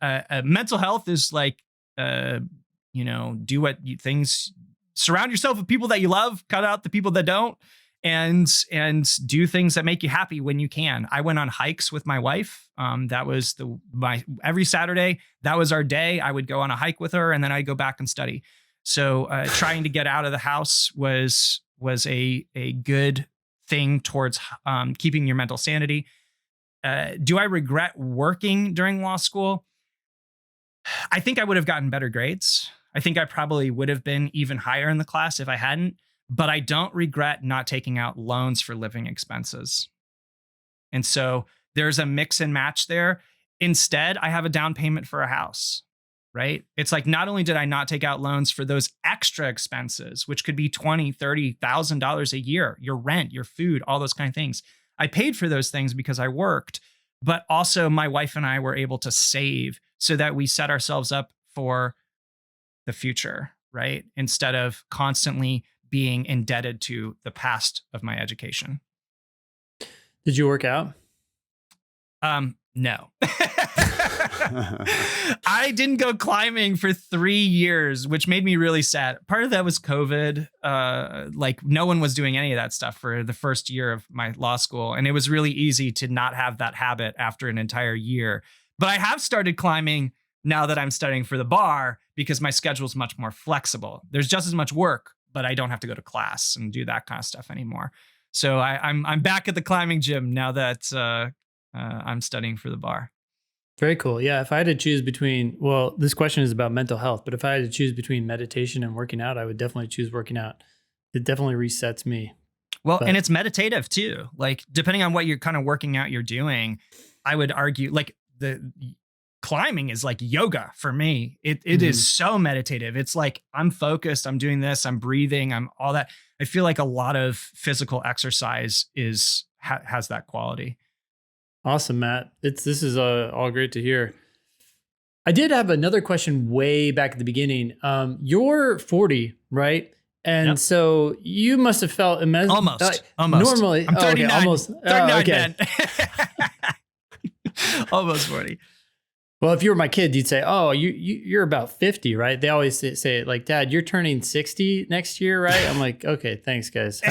Mental health is like, do what things, surround yourself with people that you love, cut out the people that don't. And do things that make you happy when you can. I went on hikes with my wife. That was every Saturday. That was our day. I would go on a hike with her, and then I'd go back and study. So trying to get out of the house was a good thing towards keeping your mental sanity. Do I regret working during law school? I think I would have gotten better grades. I think I probably would have been even higher in the class if I hadn't. But I don't regret not taking out loans for living expenses. And so there's a mix and match there. Instead, I have a down payment for a house, right? It's like, not only did I not take out loans for those extra expenses, which could be $20,000, $30,000 a year, your rent, your food, all those kind of things. I paid for those things because I worked, but also my wife and I were able to save so that we set ourselves up for the future, right? Instead of constantly being indebted to the past of my education. Did you work out? No. I didn't go climbing for 3 years, which made me really sad. Part of that was COVID. Like, no one was doing any of that stuff for the first year of my law school. And it was really easy to not have that habit after an entire year. But I have started climbing now that I'm studying for the bar, because my schedule is much more flexible. There's just as much work, but I don't have to go to class and do that kind of stuff anymore. So I'm back at the climbing gym now that I'm studying for the bar. Very cool. Yeah. If I had to choose between, well, this question is about mental health, but if I had to choose between meditation and working out, I would definitely choose working out. It definitely resets me. Well, and it's meditative too. Like, depending on what you're kind of working out you're doing, I would argue, like, the climbing is like yoga for me. It is so meditative. It's like I'm focused, I'm doing this, I'm breathing, I'm all that. I feel like a lot of physical exercise has that quality. Awesome, Matt. This is all great to hear. I did have another question way back at the beginning. You're 40, right? And so you must have felt almost. Normally, I'm 39. Okay, almost 39, okay. man. Almost 40. Well, if you were my kid, you'd say, "Oh, you're about 50, right?" They always say like, "Dad, you're turning 60 next year, right?" I'm like, "Okay, thanks, guys.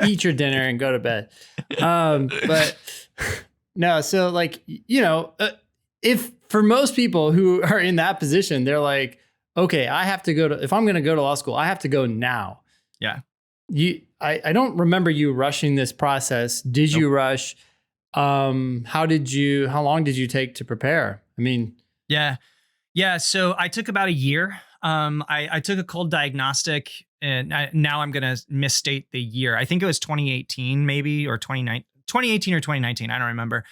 Eat your dinner and go to bed." But no, so like, if for most people who are in that position, they're like, okay, I have to if I'm going to go to law school, I have to go now. Yeah. I don't remember you rushing this process. Did you rush? How long did you take to prepare? I mean, yeah. So I took about a year. I took a cold diagnostic, and now I'm going to misstate the year. I think it was 2018, maybe, or 2018 or 2019. I don't remember.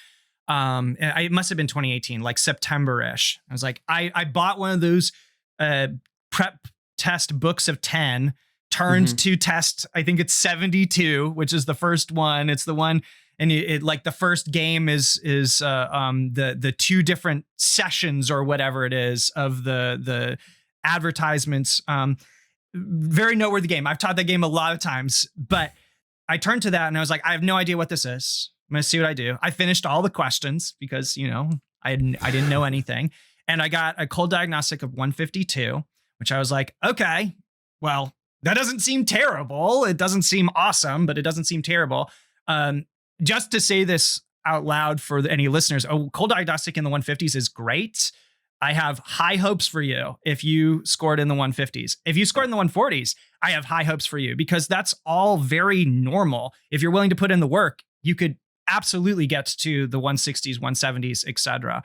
It must have been 2018, like September-ish. I was like, I bought one of those prep test books of 10, turned to test, I think it's 72, which is the first one. It's the one, and it like the first game is the two different sessions or whatever it is of the advertisements. Very noteworthy game. I've taught that game a lot of times, but I turned to that and I was like, I have no idea what this is. I'm going to see what I do. I finished all the questions because, I didn't know anything. And I got a cold diagnostic of 152, which I was like, okay, well, that doesn't seem terrible. It doesn't seem awesome, but it doesn't seem terrible. Just to say this out loud for any listeners, a cold diagnostic in the 150s is great. I have high hopes for you if you scored in the 150s. If you scored in the 140s, I have high hopes for you because that's all very normal. If you're willing to put in the work, you could absolutely get to the 160s, 170s, et cetera,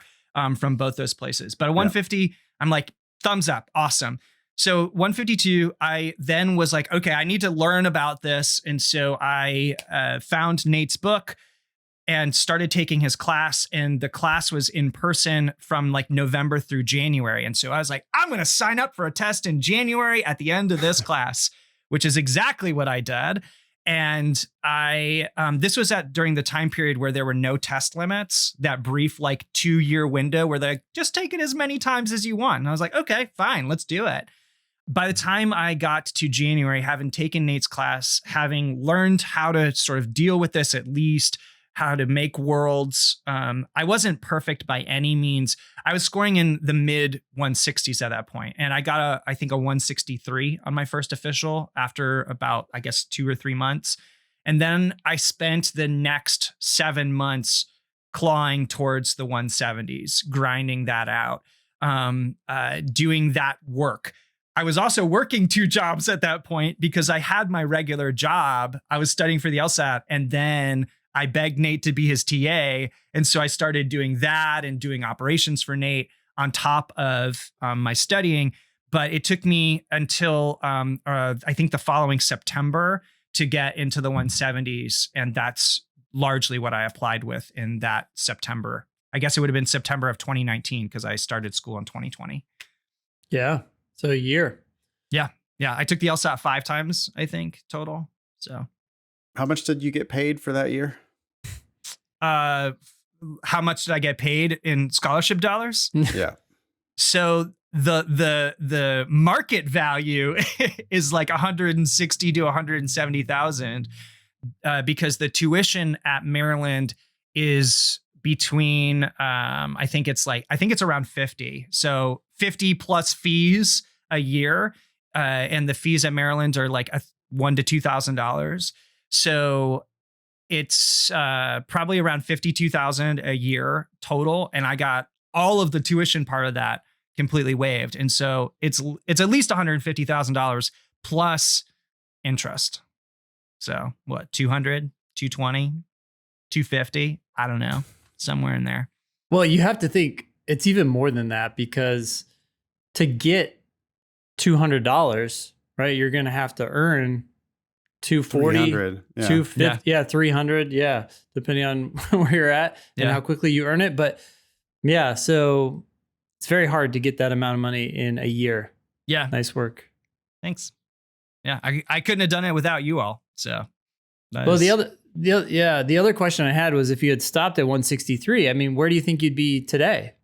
from both those places. But a 150, I'm like, thumbs up, awesome. So 152, I then was like, okay, I need to learn about this. And so I found Nate's book and started taking his class. And the class was in person from like November through January. And so I was like, I'm going to sign up for a test in January at the end of this class, which is exactly what I did. And this was during the time period where there were no test limits, that brief like 2-year window where they just take it as many times as you want. And I was like, okay, fine, let's do it. By the time I got to January, having taken Nate's class, having learned how to sort of deal with this, at least how to make worlds, I wasn't perfect by any means. I was scoring in the mid 160s at that point, and I got I think a 163 on my first official after about, I guess, 2 or 3 months. And then I spent the next 7 months clawing towards the 170s, grinding that out, doing that work. I was also working 2 jobs at that point because I had my regular job. I was studying for the LSAT, and then I begged Nate to be his TA. And so I started doing that and doing operations for Nate on top of my studying. But it took me until I think the following September to get into the 170s. And that's largely what I applied with in that September. I guess it would have been September of 2019 because I started school in 2020. Yeah. So a year. Yeah. I took the LSAT 5 times, I think, total. So how much did you get paid for that year? How much did I get paid in scholarship dollars? Yeah. So the market value is like 160 to 170,000 because the tuition at Maryland is between I think it's around 50. So 50 plus fees a year, and the fees at Maryland are like $1,000 to $2,000. So it's probably around $52,000 a year total, and I got all of the tuition part of that completely waived, and so it's at least $150,000 plus interest. So what, 200, 220, 250? I don't know, somewhere in there. Well, you have to think it's even more than that, because to get $200, right, you're going to have to earn 240, 250, 300, depending on where you're at and how quickly you earn it. But Yeah. So it's very hard to get that amount of money in a year. Yeah. Nice work. Thanks. Yeah. I couldn't have done it without you all. So well, the other question I had was if you had stopped at 163, I mean, where do you think you'd be today?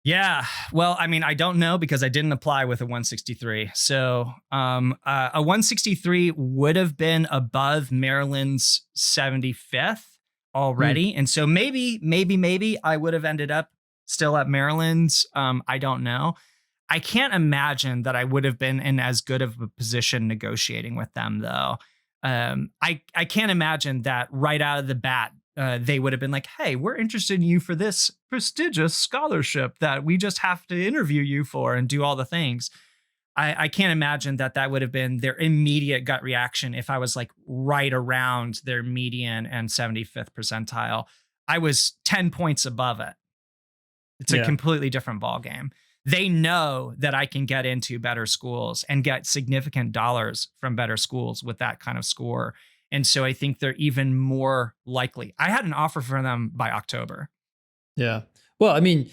Yeah. Well, I mean, I don't know because I didn't apply with a 163. So a 163 would have been above Maryland's 75th already. And so maybe I would have ended up still at Maryland's. I don't know. I can't imagine that I would have been in as good of a position negotiating with them, though. I can't imagine that right out of the bat, they would have been like, hey, we're interested in you for this prestigious scholarship that we just have to interview you for and do all the things. I can't imagine that would have been their immediate gut reaction if I was like right around their median and 75th percentile. I was 10 points above it. It's a completely different ballgame. They know that I can get into better schools and get significant dollars from better schools with that kind of score. And so I think they're even more likely. I had an offer for them by October. Yeah. Well, I mean,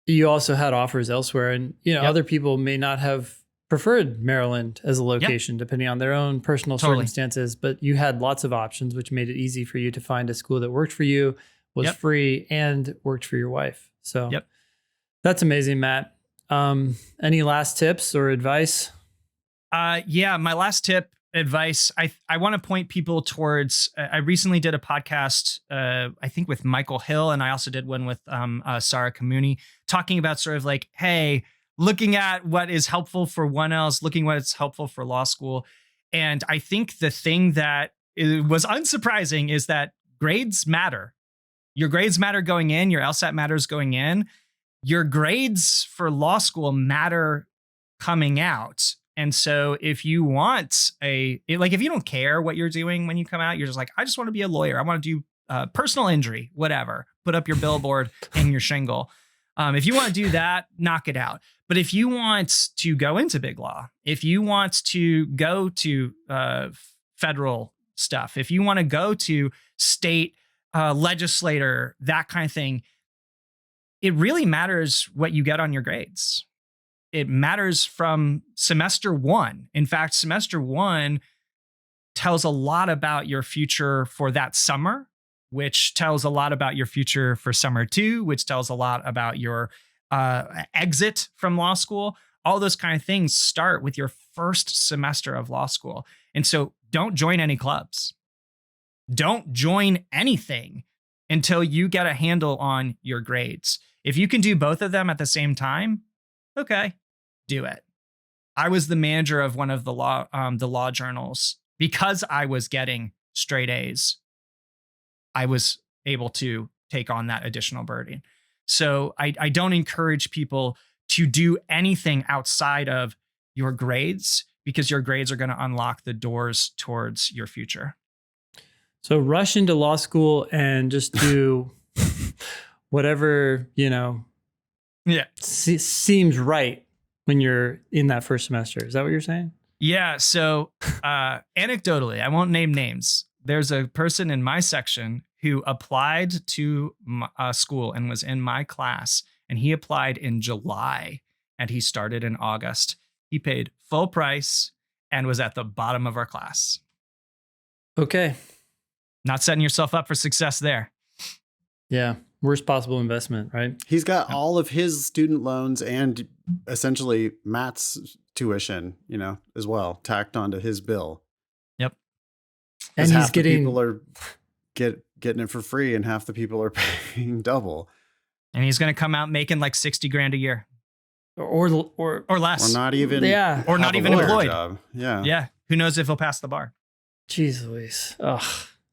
you also had offers elsewhere, and other people may not have preferred Maryland as a location depending on their own personal circumstances, but you had lots of options, which made it easy for you to find a school that worked for you, was free, and worked for your wife. So that's amazing, Matt. Any last tips or advice? My last advice, I want to point people towards, I recently did a podcast, I think with Michael Hill, and I also did one with Sarah Kamuni, talking about sort of like, hey, looking at what is helpful for 1Ls, looking what's helpful for law school. And I think the thing that was unsurprising is that grades matter. Your grades matter going in, your LSAT matters going in. Your grades for law school matter coming out. And so if you want if you don't care what you're doing when you come out, you're just like, I just want to be a lawyer. I want to do personal injury, whatever. Put up your billboard and your shingle. If you want to do that, knock it out. But if you want to go into big law, if you want to go to federal stuff, if you want to go to state legislator, that kind of thing, it really matters what you get on your grades. It matters from semester one. In fact, semester one tells a lot about your future for that summer, which tells a lot about your future for summer two, which tells a lot about your exit from law school. All those kind of things start with your first semester of law school. And so don't join any clubs. Don't join anything until you get a handle on your grades. If you can do both of them at the same time, okay, do it. I was the manager of one of the law journals. Because I was getting straight A's, I was able to take on that additional burden. So I don't encourage people to do anything outside of your grades, because your grades are going to unlock the doors towards your future. So rush into law school and just do whatever, seems right when you're in that first semester. Is that what you're saying? Yeah. So anecdotally, I won't name names. There's a person in my section who applied to school and was in my class, and he applied in July and he started in August. He paid full price and was at the bottom of our class. Okay. Not setting yourself up for success there. Yeah. Worst possible investment, right? He's got all of his student loans and essentially Matt's tuition, as well, tacked onto his bill. Yep. And he's getting, people are getting it for free, and half the people are paying double. And he's going to come out making like $60,000 a year, or less, or not even, or not even employed. Job. Yeah. Yeah. Who knows if he'll pass the bar? Jeez Louise. Ugh.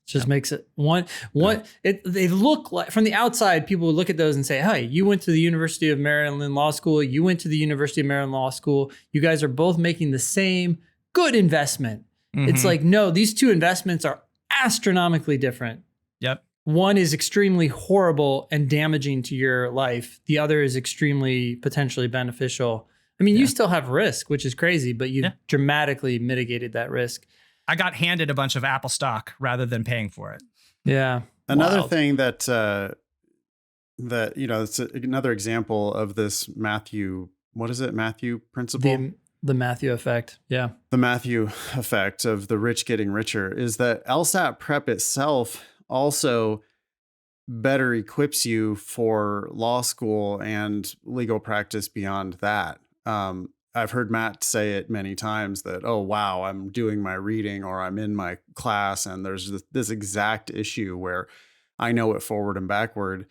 Just makes it they look like, from the outside, people would look at those and say, hey, you went to the University of Maryland Law School. You went to the University of Maryland Law School. You guys are both making the same good investment. Mm-hmm. It's like, no, these two investments are astronomically different. Yep. One is extremely horrible and damaging to your life. The other is extremely potentially beneficial. I mean, you still have risk, which is crazy, but you dramatically mitigated that risk. I got handed a bunch of Apple stock rather than paying for it. Yeah. Another thing that that, it's another example of this Matthew, what is it? Matthew principle? The Matthew effect. Yeah. The Matthew effect of the rich getting richer is that LSAT prep itself also better equips you for law school and legal practice beyond that. I've heard Matt say it many times that, oh, wow, I'm doing my reading or I'm in my class and there's this exact issue where I know it forward and backward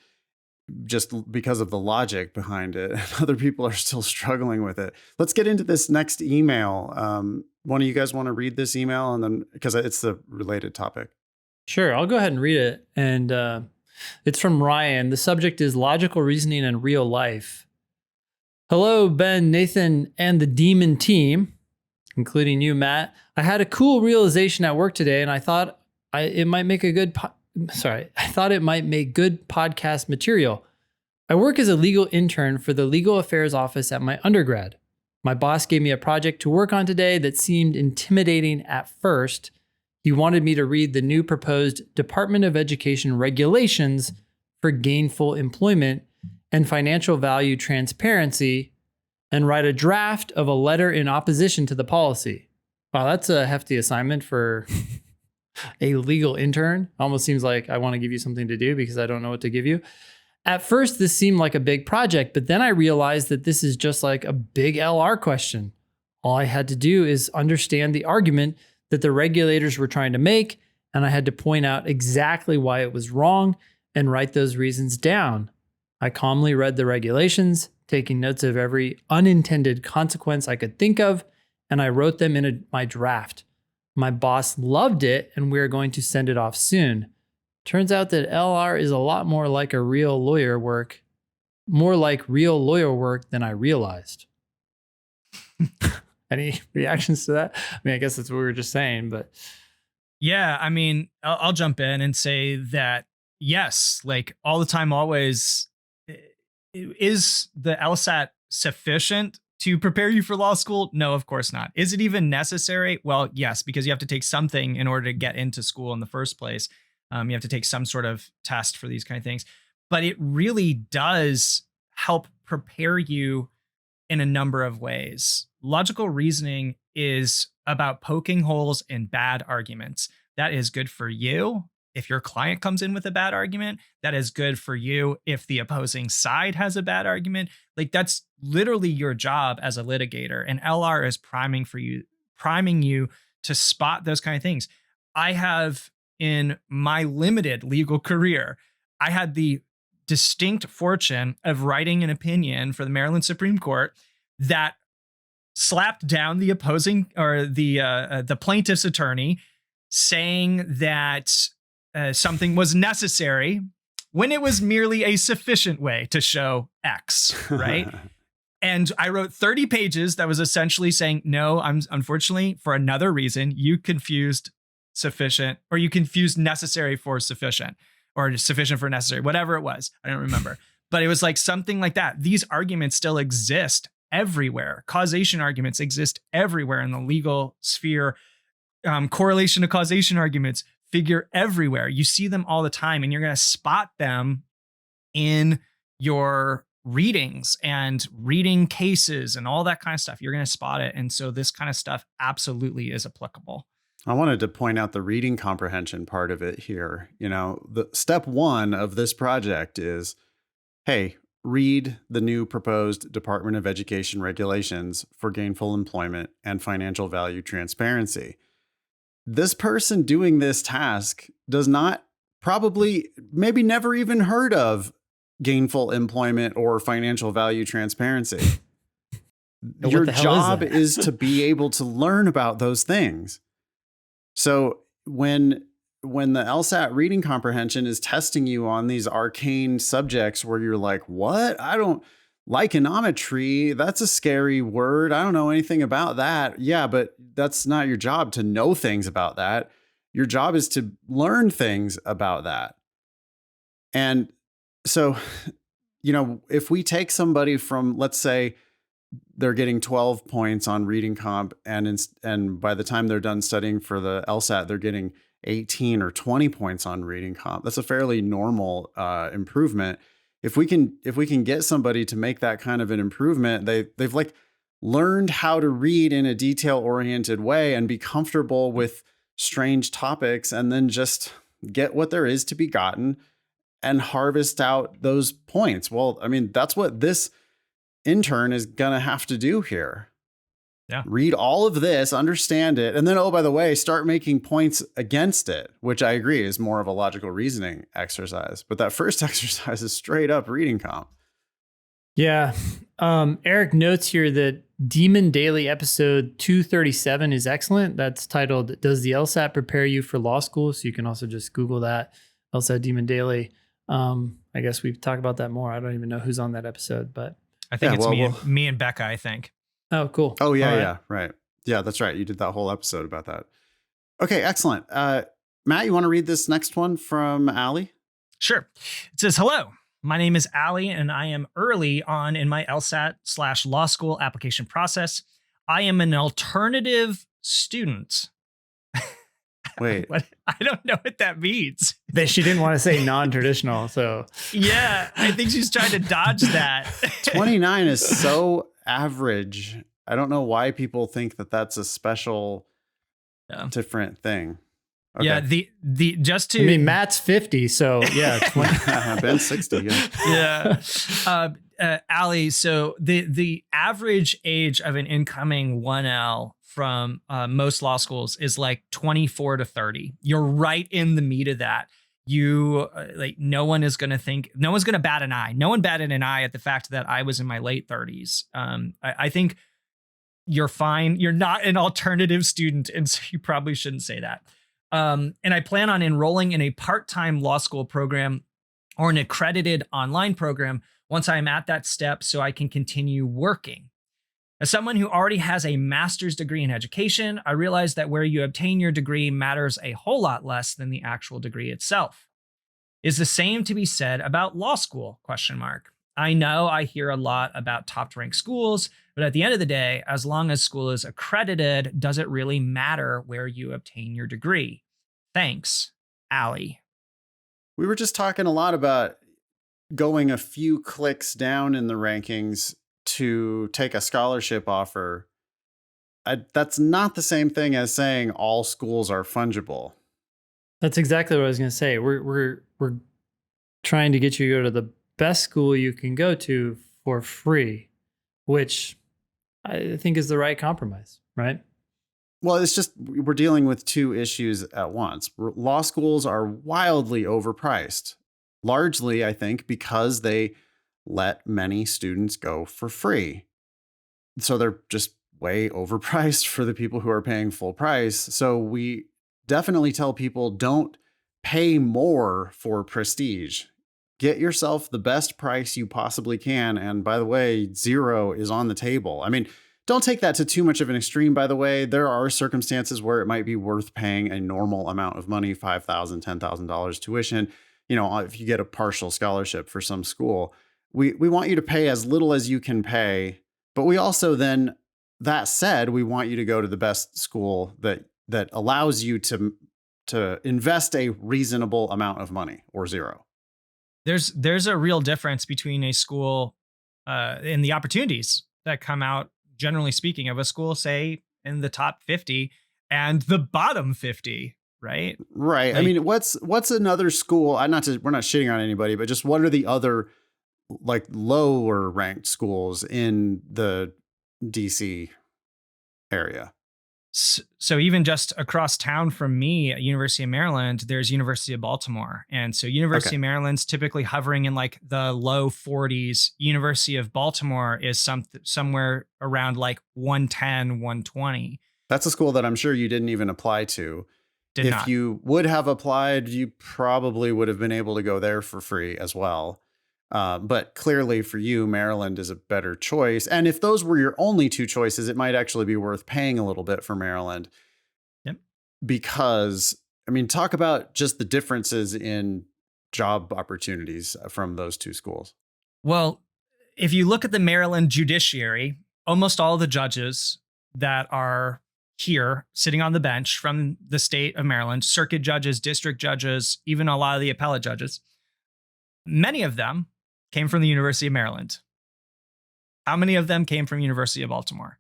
just because of the logic behind it. Other people are still struggling with it. Let's get into this next email. One of you guys want to read this email, and then because it's the related topic. Sure, I'll go ahead and read it. And it's from Ryan. The subject is logical reasoning in real life. Hello, Ben, Nathan, and the Demon team, including you, Matt. I had a cool realization at work today, and I thought it might make good podcast material. I work as a legal intern for the legal affairs office at my undergrad. My boss gave me a project to work on today that seemed intimidating at first. He wanted me to read the new proposed Department of Education regulations for gainful employment and financial value transparency and write a draft of a letter in opposition to the policy. Wow, that's a hefty assignment for a legal intern. Almost seems like I want to give you something to do because I don't know what to give you. At first, this seemed like a big project, but then I realized that this is just like a big LR question. All I had to do is understand the argument that the regulators were trying to make, and I had to point out exactly why it was wrong and write those reasons down. I calmly read the regulations, taking notes of every unintended consequence I could think of, and I wrote them in my draft. My boss loved it, and we are going to send it off soon. Turns out that LR is a lot more like real lawyer work than I realized. Any reactions to that? I mean, I guess that's what we were just saying, but. Yeah, I mean, I'll jump in and say that, yes, like all the time, always, is the LSAT sufficient to prepare you for law school? No, of course not. Is it even necessary? Well, yes, because you have to take something in order to get into school in the first place. You have to take some sort of test for these kind of things. But it really does help prepare you in a number of ways. Logical reasoning is about poking holes in bad arguments. That is good for you if your client comes in with a bad argument. That is good for you if the opposing side has a bad argument. Like, that's literally your job as a litigator. And LR is priming you to spot those kind of things. I have, in my limited legal career, I had the distinct fortune of writing an opinion for the Maryland Supreme Court that slapped down the opposing or the plaintiff's attorney, saying that something was necessary when it was merely a sufficient way to show X, right? And I wrote 30 pages that was essentially saying, no, unfortunately, for another reason, you confused sufficient, or you confused necessary for sufficient, or sufficient for necessary, whatever it was. I don't remember, but it was like something like that. These arguments still exist everywhere. Causation arguments exist everywhere in the legal sphere. Correlation to causation arguments figure everywhere. You see them all the time, and you're going to spot them in your readings and reading cases and all that kind of stuff. You're going to spot it. And so this kind of stuff absolutely is applicable. I wanted to point out the reading comprehension part of it here. The step one of this project is, hey, read the new proposed Department of Education regulations for gainful employment and financial value transparency. This person doing this task does not maybe never even heard of gainful employment or financial value transparency. Your job is to be able to learn about those things. So when the LSAT reading comprehension is testing you on these arcane subjects where you're like, what? I don't like econometry. That's a scary word. I don't know anything about that. Yeah, but that's not your job to know things about that. Your job is to learn things about that. And so, if we take somebody from, let's say, they're getting 12 points on reading comp, and by the time they're done studying for the LSAT, they're getting 18 or 20 points on reading comp. That's a fairly normal improvement. if we can get somebody to make that kind of an improvement, they've like learned how to read in a detail-oriented way and be comfortable with strange topics, and then just get what there is to be gotten and harvest out those points. Well, I mean, that's what this intern is going to have to do here. Yeah. Read all of this, understand it, and then, oh, by the way, start making points against it, which I agree is more of a logical reasoning exercise. But that first exercise is straight up reading comp. Yeah. Eric notes here that Demon Daily episode 237 is excellent. That's titled, Does the LSAT Prepare You for Law School? So you can also just Google that, LSAT Demon Daily. I guess we've talked about that more. I don't even know who's on that episode, but I think it's me and Becca, I think. Oh, cool. Oh, yeah, All right. yeah, right. Yeah, that's right. You did that whole episode about that. Okay, excellent. Matt, you want to read this next one from Allie? Sure. It says, hello, my name is Allie, and I am early on in my LSAT/law school application process. I am an alternative student. Wait. What? I don't know what that means. She didn't want to say non-traditional, so. Yeah, I think she's trying to dodge that. 29 is so average. I don't know why people think that that's a special, different thing. Okay. Yeah, the just to. I mean, Matt's 50, so yeah, 20. Ben's 60. Yeah. Yeah. Allie, so the average age of an incoming 1L from most law schools is like 24 to 30. You're right in the meat of that. You no one's going to bat an eye. No one batted an eye at the fact that I was in my late 30s. I think you're fine. You're not an alternative student, and so you probably shouldn't say that. And I plan on enrolling in a part-time law school program or an accredited online program once I'm at that step so I can continue working. As someone who already has a master's degree in education, I realize that where you obtain your degree matters a whole lot less than the actual degree itself. Is the same to be said about law school? ? I know I hear a lot about top-ranked schools, but at the end of the day, as long as school is accredited, does it really matter where you obtain your degree? Thanks, Allie. We were just talking a lot about going a few clicks down in the rankings to take a scholarship offer. That's not the same thing as saying all schools are fungible. That's exactly what I was going to say. We're trying to get you to go to the best school you can go to for free, which I think is the right compromise, right? Well, it's just we're dealing with two issues at once. Law schools are wildly overpriced, largely, I think, because they let many students go for free. So they're just way overpriced for the people who are paying full price. So we definitely tell people don't pay more for prestige. Get yourself the best price you possibly can. And by the way, 0 is on the table. I mean, don't take that to too much of an extreme, by the way. There are circumstances where it might be worth paying a normal amount of money, $5,000, $10,000 tuition, if you get a partial scholarship for some school. We want you to pay as little as you can pay, but we also then, that said, we want you to go to the best school that allows you to invest a reasonable amount of money, or 0. There's a real difference between a school and the opportunities that come out, generally speaking, of a school, say in the top 50 and the bottom 50, right? Right. I mean, what's another school? We're not shitting on anybody, but just what are the other like lower ranked schools in the DC area? So even just across town from me at University of Maryland, there's University of Baltimore. And so University of Maryland's typically hovering in like the low 40s. University of Baltimore is somewhere around like 110, 120. That's a school that I'm sure you didn't even apply to. If you would have applied, you probably would have been able to go there for free as well. But clearly for you, Maryland is a better choice. And if those were your only two choices, it might actually be worth paying a little bit for Maryland. Yep. Because, I mean, talk about just the differences in job opportunities from those two schools. Well, if you look at the Maryland judiciary, almost all the judges that are here sitting on the bench from the state of Maryland, circuit judges, district judges, even a lot of the appellate judges, many of them came from the University of Maryland? How many of them came from University of Baltimore?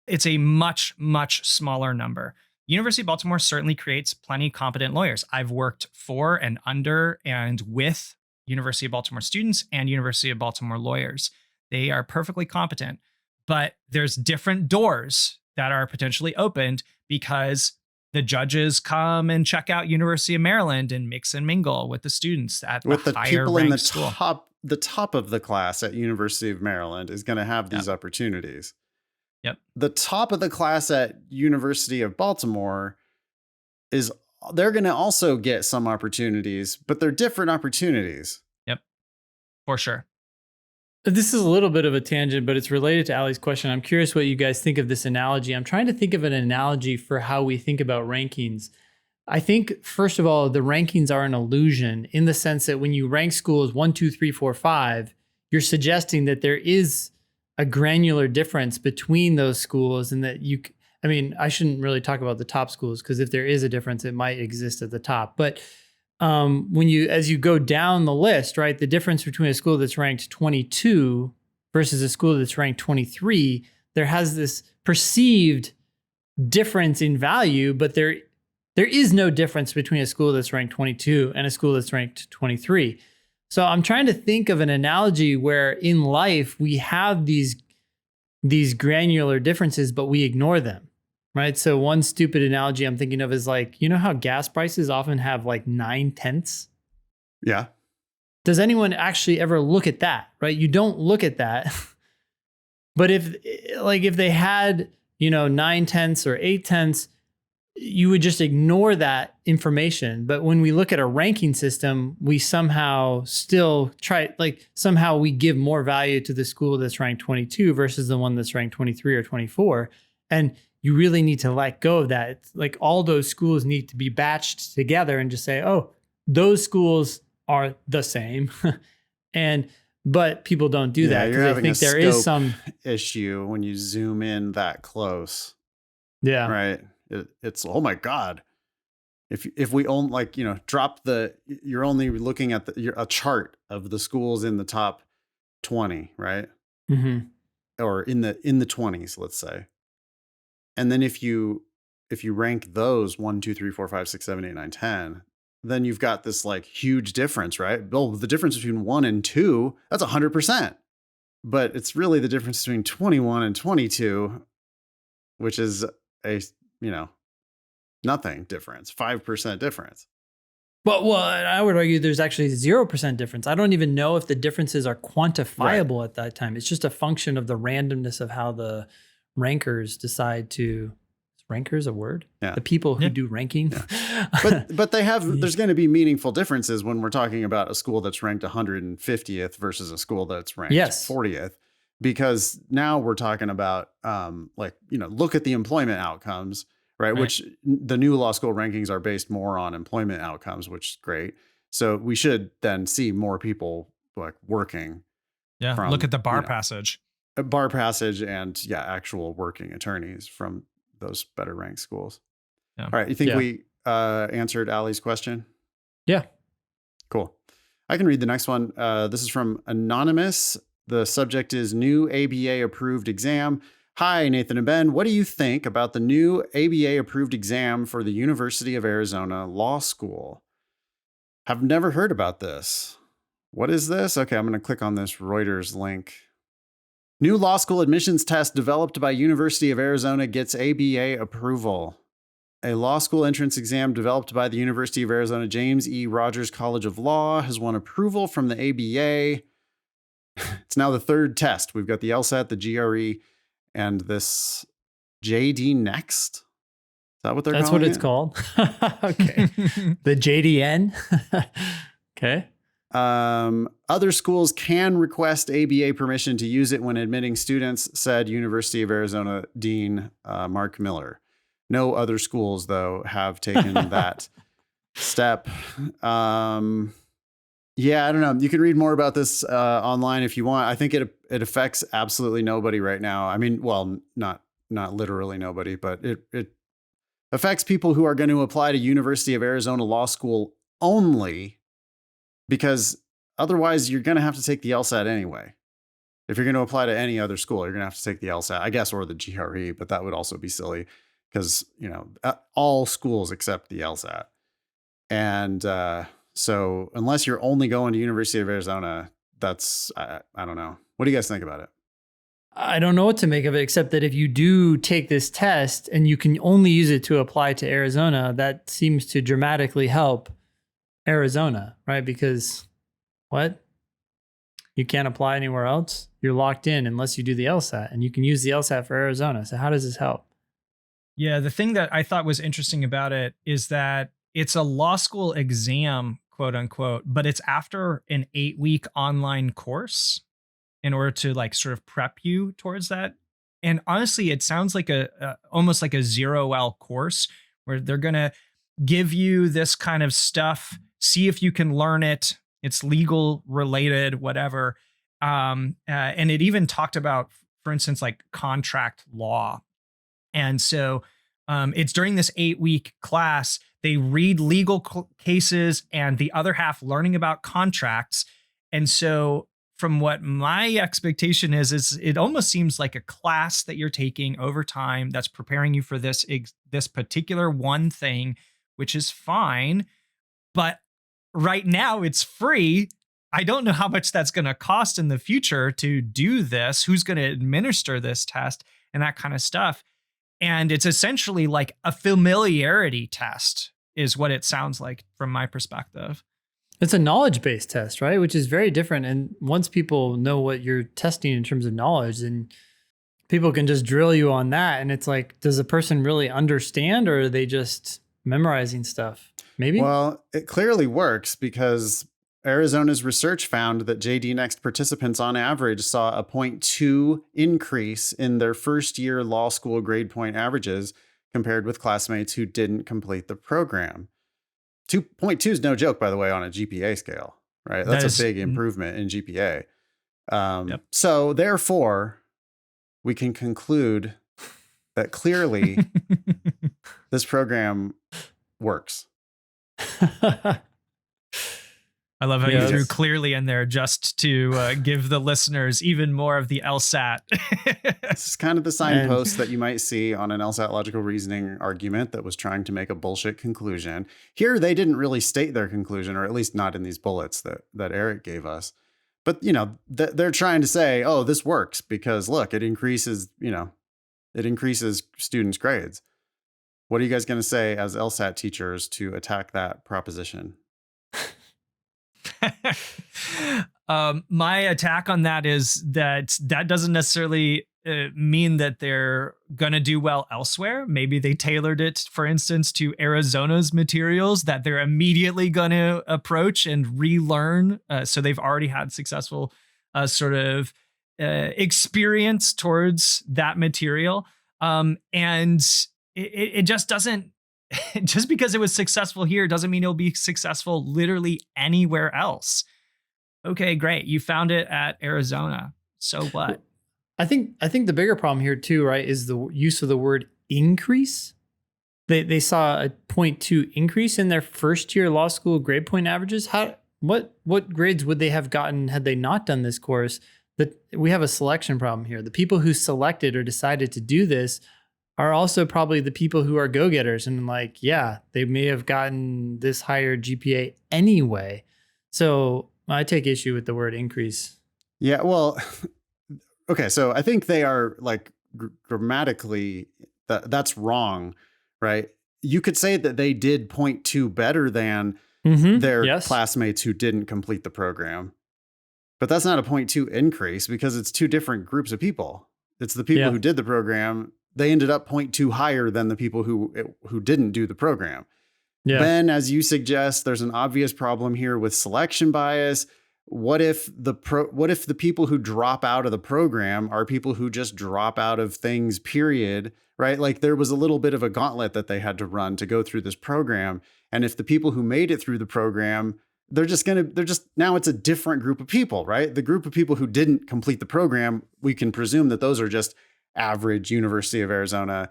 It's a much, much smaller number. University of Baltimore certainly creates plenty competent lawyers. I've worked for and under and with University of Baltimore students and University of Baltimore lawyers. They are perfectly competent, but there's different doors that are potentially opened because the judges come and check out University of Maryland and mix and mingle with the students at With the the higher people in ranked the school. top of the class at University of Maryland is going to have these opportunities. Yep. The top of the class at University of Baltimore they're going to also get some opportunities, but they're different opportunities. Yep. For sure. This is a little bit of a tangent, but it's related to Allie's question. I'm curious what you guys think of this analogy. I'm trying to think of an analogy for how we think about rankings. I think, first of all, the rankings are an illusion in the sense that when you rank schools 1, 2, 3, 4, 5, you're suggesting that there is a granular difference between those schools and that I shouldn't really talk about the top schools because if there is a difference, it might exist at the top. But as you go down the list, right, the difference between a school that's ranked 22 versus a school that's ranked 23, there has this perceived difference in value, but there is no difference between a school that's ranked 22 and a school that's ranked 23. So I'm trying to think of an analogy where in life we have these granular differences, but we ignore them, right? So one stupid analogy I'm thinking of is like, you know how gas prices often have like 9/10? Yeah. Does anyone actually ever look at that, right? You don't look at that. But if they had, 9/10 or 8/10, you would just ignore that information. But when we look at a ranking system, we somehow still somehow we give more value to the school that's ranked 22 versus the one that's ranked 23 or 24. And you really need to let go of that. It's like all those schools need to be batched together and just say, oh, those schools are the same. But people don't do that because I think there is some issue when you zoom in that close. Yeah. Right. It's, oh my God. If we own you're only looking at a chart of the schools in the top 20, right? Mm-hmm. Or in the 20s, let's say. And then if you rank those 1, 2, 3, 4, 5, 6, 7, 8, 9, 10, then you've got this like huge difference, right? Well, the difference between 1 and 2, that's 100%. But it's really the difference between 21 and 22, which is a, nothing difference, 5% difference. Well, I would argue there's actually 0% difference. I don't even know if the differences are quantifiable at that time. It's just a function of the randomness of how the rankers decide to. Is rankers a word? Yeah. The people who do ranking. Yeah. But there's going to be meaningful differences when we're talking about a school that's ranked 150th versus a school that's ranked 40th. Because now we're talking about look at the employment outcomes, right? Which the new law school rankings are based more on employment outcomes, which is great. So we should then see more people like working. Yeah. Look at the bar passage. A bar passage and actual working attorneys from those better ranked schools. Yeah. All right. You think we answered Allie's question? Yeah. Cool. I can read the next one. This is from Anonymous. The subject is new ABA approved exam. Hi, Nathan and Ben. What do you think about the new ABA approved exam for the University of Arizona Law School? Have never heard about this. What is this? Okay, I'm going to click on this Reuters link. New law school admissions test developed by University of Arizona gets ABA approval. A law school entrance exam developed by the University of Arizona James E. Rogers College of Law has won approval from the ABA. It's now the third test. We've got the LSAT, the GRE, and this JD Next. Is that what they're calling it? That's what it's called. Okay. The JDN. Okay. Other schools can request ABA permission to use it when admitting students, said University of Arizona Dean Mark Miller. No other schools, though, have taken that step. Yeah, I don't know. You can read more about this online if you want. I think it affects absolutely nobody right now. I mean, well, not literally nobody, but it affects people who are going to apply to University of Arizona Law School only because otherwise you're going to have to take the LSAT anyway. If you're going to apply to any other school, you're going to have to take the LSAT, I guess, or the GRE, but that would also be silly because, all schools accept the LSAT. And so unless you're only going to University of Arizona, that's, I don't know. What do you guys think about it? I don't know what to make of it, except that if you do take this test and you can only use it to apply to Arizona, that seems to dramatically help Arizona, right? Because what? You can't apply anywhere else? You're locked in unless you do the LSAT, and you can use the LSAT for Arizona. So how does this help? Yeah, the thing that I thought was interesting about it is that it's a law school exam, quote unquote, but it's after an 8-week online course in order to like sort of prep you towards that. And honestly, it sounds like almost like a 0L course where they're going to give you this kind of stuff, see if you can learn it. It's legal related, whatever. And it even talked about, for instance, like contract law. And so it's during this 8-week class, they read legal cases and the other half learning about contracts. And so from what my expectation is it almost seems like a class that you're taking over time that's preparing you for this particular one thing, which is fine. But right now it's free. I don't know how much that's going to cost in the future to do this, who's going to administer this test and that kind of stuff. And it's essentially like a familiarity test is what it sounds like from my perspective. It's a knowledge-based test, right? Which is very different. And once people know what you're testing in terms of knowledge, then people can just drill you on that. And it's like, does a person really understand, or are they just memorizing stuff? Maybe? Well, it clearly works because Arizona's research found that JD Next participants on average saw a 0.2 increase in their first year law school grade point averages compared with classmates who didn't complete the program. 2.2 is no joke, by the way, on a GPA scale, right? That's a big improvement in GPA. Yep. So therefore, we can conclude that clearly this program works. I love how you threw clearly in there just to give the listeners even more of the LSAT. This is kind of the signpost that you might see on an LSAT logical reasoning argument that was trying to make a bullshit conclusion. Here, they didn't really state their conclusion, or at least not in these bullets that Eric gave us. But, they're trying to say, oh, this works because, look, it increases students' grades. What are you guys going to say as LSAT teachers to attack that proposition? My attack on that is that doesn't necessarily mean that they're going to do well elsewhere. Maybe they tailored it, for instance, to Arizona's materials that they're immediately going to approach and relearn. So they've already had successful sort of experience towards that material. And it just doesn't, just because it was successful here doesn't mean it'll be successful literally anywhere else. Okay, great. You found it at Arizona. So what? I think the bigger problem here too, right, is the use of the word increase. They saw a 0.2 increase in their first year law school grade point averages. What grades would they have gotten had they not done this course? That we have a selection problem here. The people who selected or decided to do this are also probably the people who are go-getters, and like, yeah, they may have gotten this higher GPA anyway. So I take issue with the word increase. Yeah, well, okay, so I think they are like grammatically, that's wrong, right? You could say that they did 0.2 better than their classmates who didn't complete the program. But that's not a 0.2 increase because it's two different groups of people. It's the people who did the program. They ended up 0.2 higher than the people who didn't do the program. Yeah. Then, as you suggest, there's an obvious problem here with selection bias. What if the people who drop out of the program are people who just drop out of things, period, right? Like there was a little bit of a gauntlet that they had to run to go through this program. And if the people who made it through the program, now it's a different group of people, right? The group of people who didn't complete the program, we can presume that those are just average University of Arizona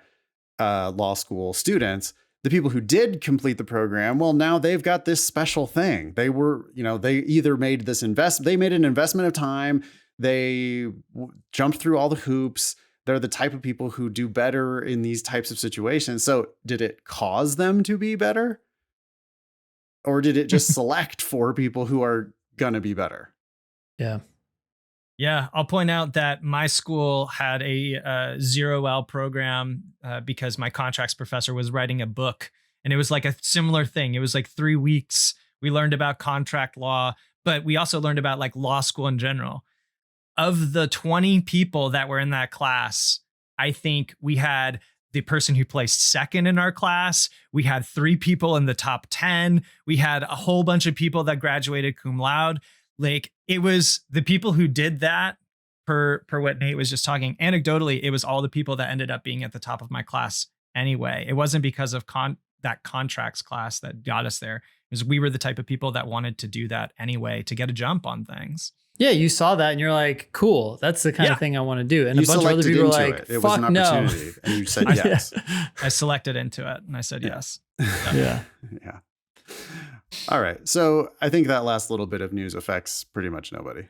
law school students. The people who did complete the program, well, now they've got this special thing. They were, they either made this they made an investment of time. They jumped through all the hoops. They're the type of people who do better in these types of situations. So did it cause them to be better? Or did it just select for people who are going to be better? Yeah. Yeah, I'll point out that my school had a 0L program because my contracts professor was writing a book, and it was like a similar thing. It was like 3 weeks. We learned about contract law, but we also learned about like law school in general. Of the 20 people that were in that class, I think we had the person who placed second in our class. We had 3 people in the top 10. We had a whole bunch of people that graduated cum laude. Like, it was the people who did that, per what Nate was just talking. Anecdotally, it was all the people that ended up being at the top of my class anyway. It wasn't because of that contracts class that got us there. It was we were the type of people that wanted to do that anyway to get a jump on things. Yeah, you saw that and you're like, cool, that's the kind of thing I want to do. And you a bunch of other people were like, it was an opportunity. And you said yes. I selected into it and I said yes. Yeah. Yeah. All right. So I think that last little bit of news affects pretty much nobody.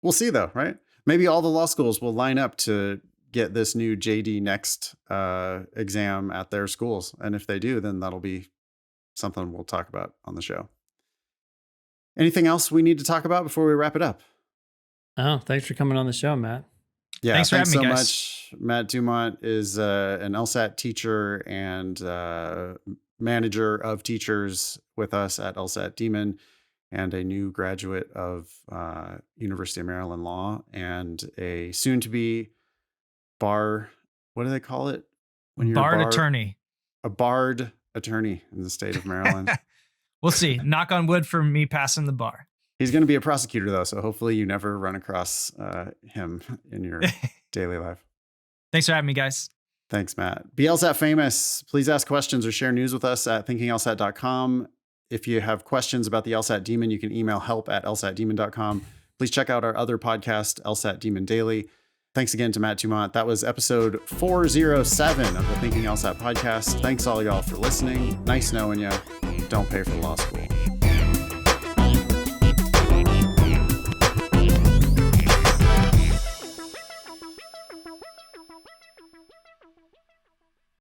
We'll see though, right? Maybe all the law schools will line up to get this new JD Next exam at their schools. And if they do, then that'll be something we'll talk about on the show. Anything else we need to talk about before we wrap it up? Oh, thanks for coming on the show, Matt. Yeah, thanks for having me, so guys. much. Matt DuMont is an LSAT teacher and manager of teachers with us at LSAT Demon, and a new graduate of University of Maryland Law, and a soon-to-be bar. What do they call it? When you're barred attorney. A barred attorney in the state of Maryland. We'll see. Knock on wood for me passing the bar. He's going to be a prosecutor, though, so hopefully you never run across him in your daily life. Thanks for having me, guys. Thanks, Matt. Be LSAT famous. Please ask questions or share news with us at thinkinglsat.com. If you have questions about the LSAT Demon, you can email help@lsatdemon.com. Please check out our other podcast, LSAT Demon Daily. Thanks again to Matt DuMont. That was episode 407 of the Thinking LSAT podcast. Thanks all y'all for listening. Nice knowing you. Don't pay for law school.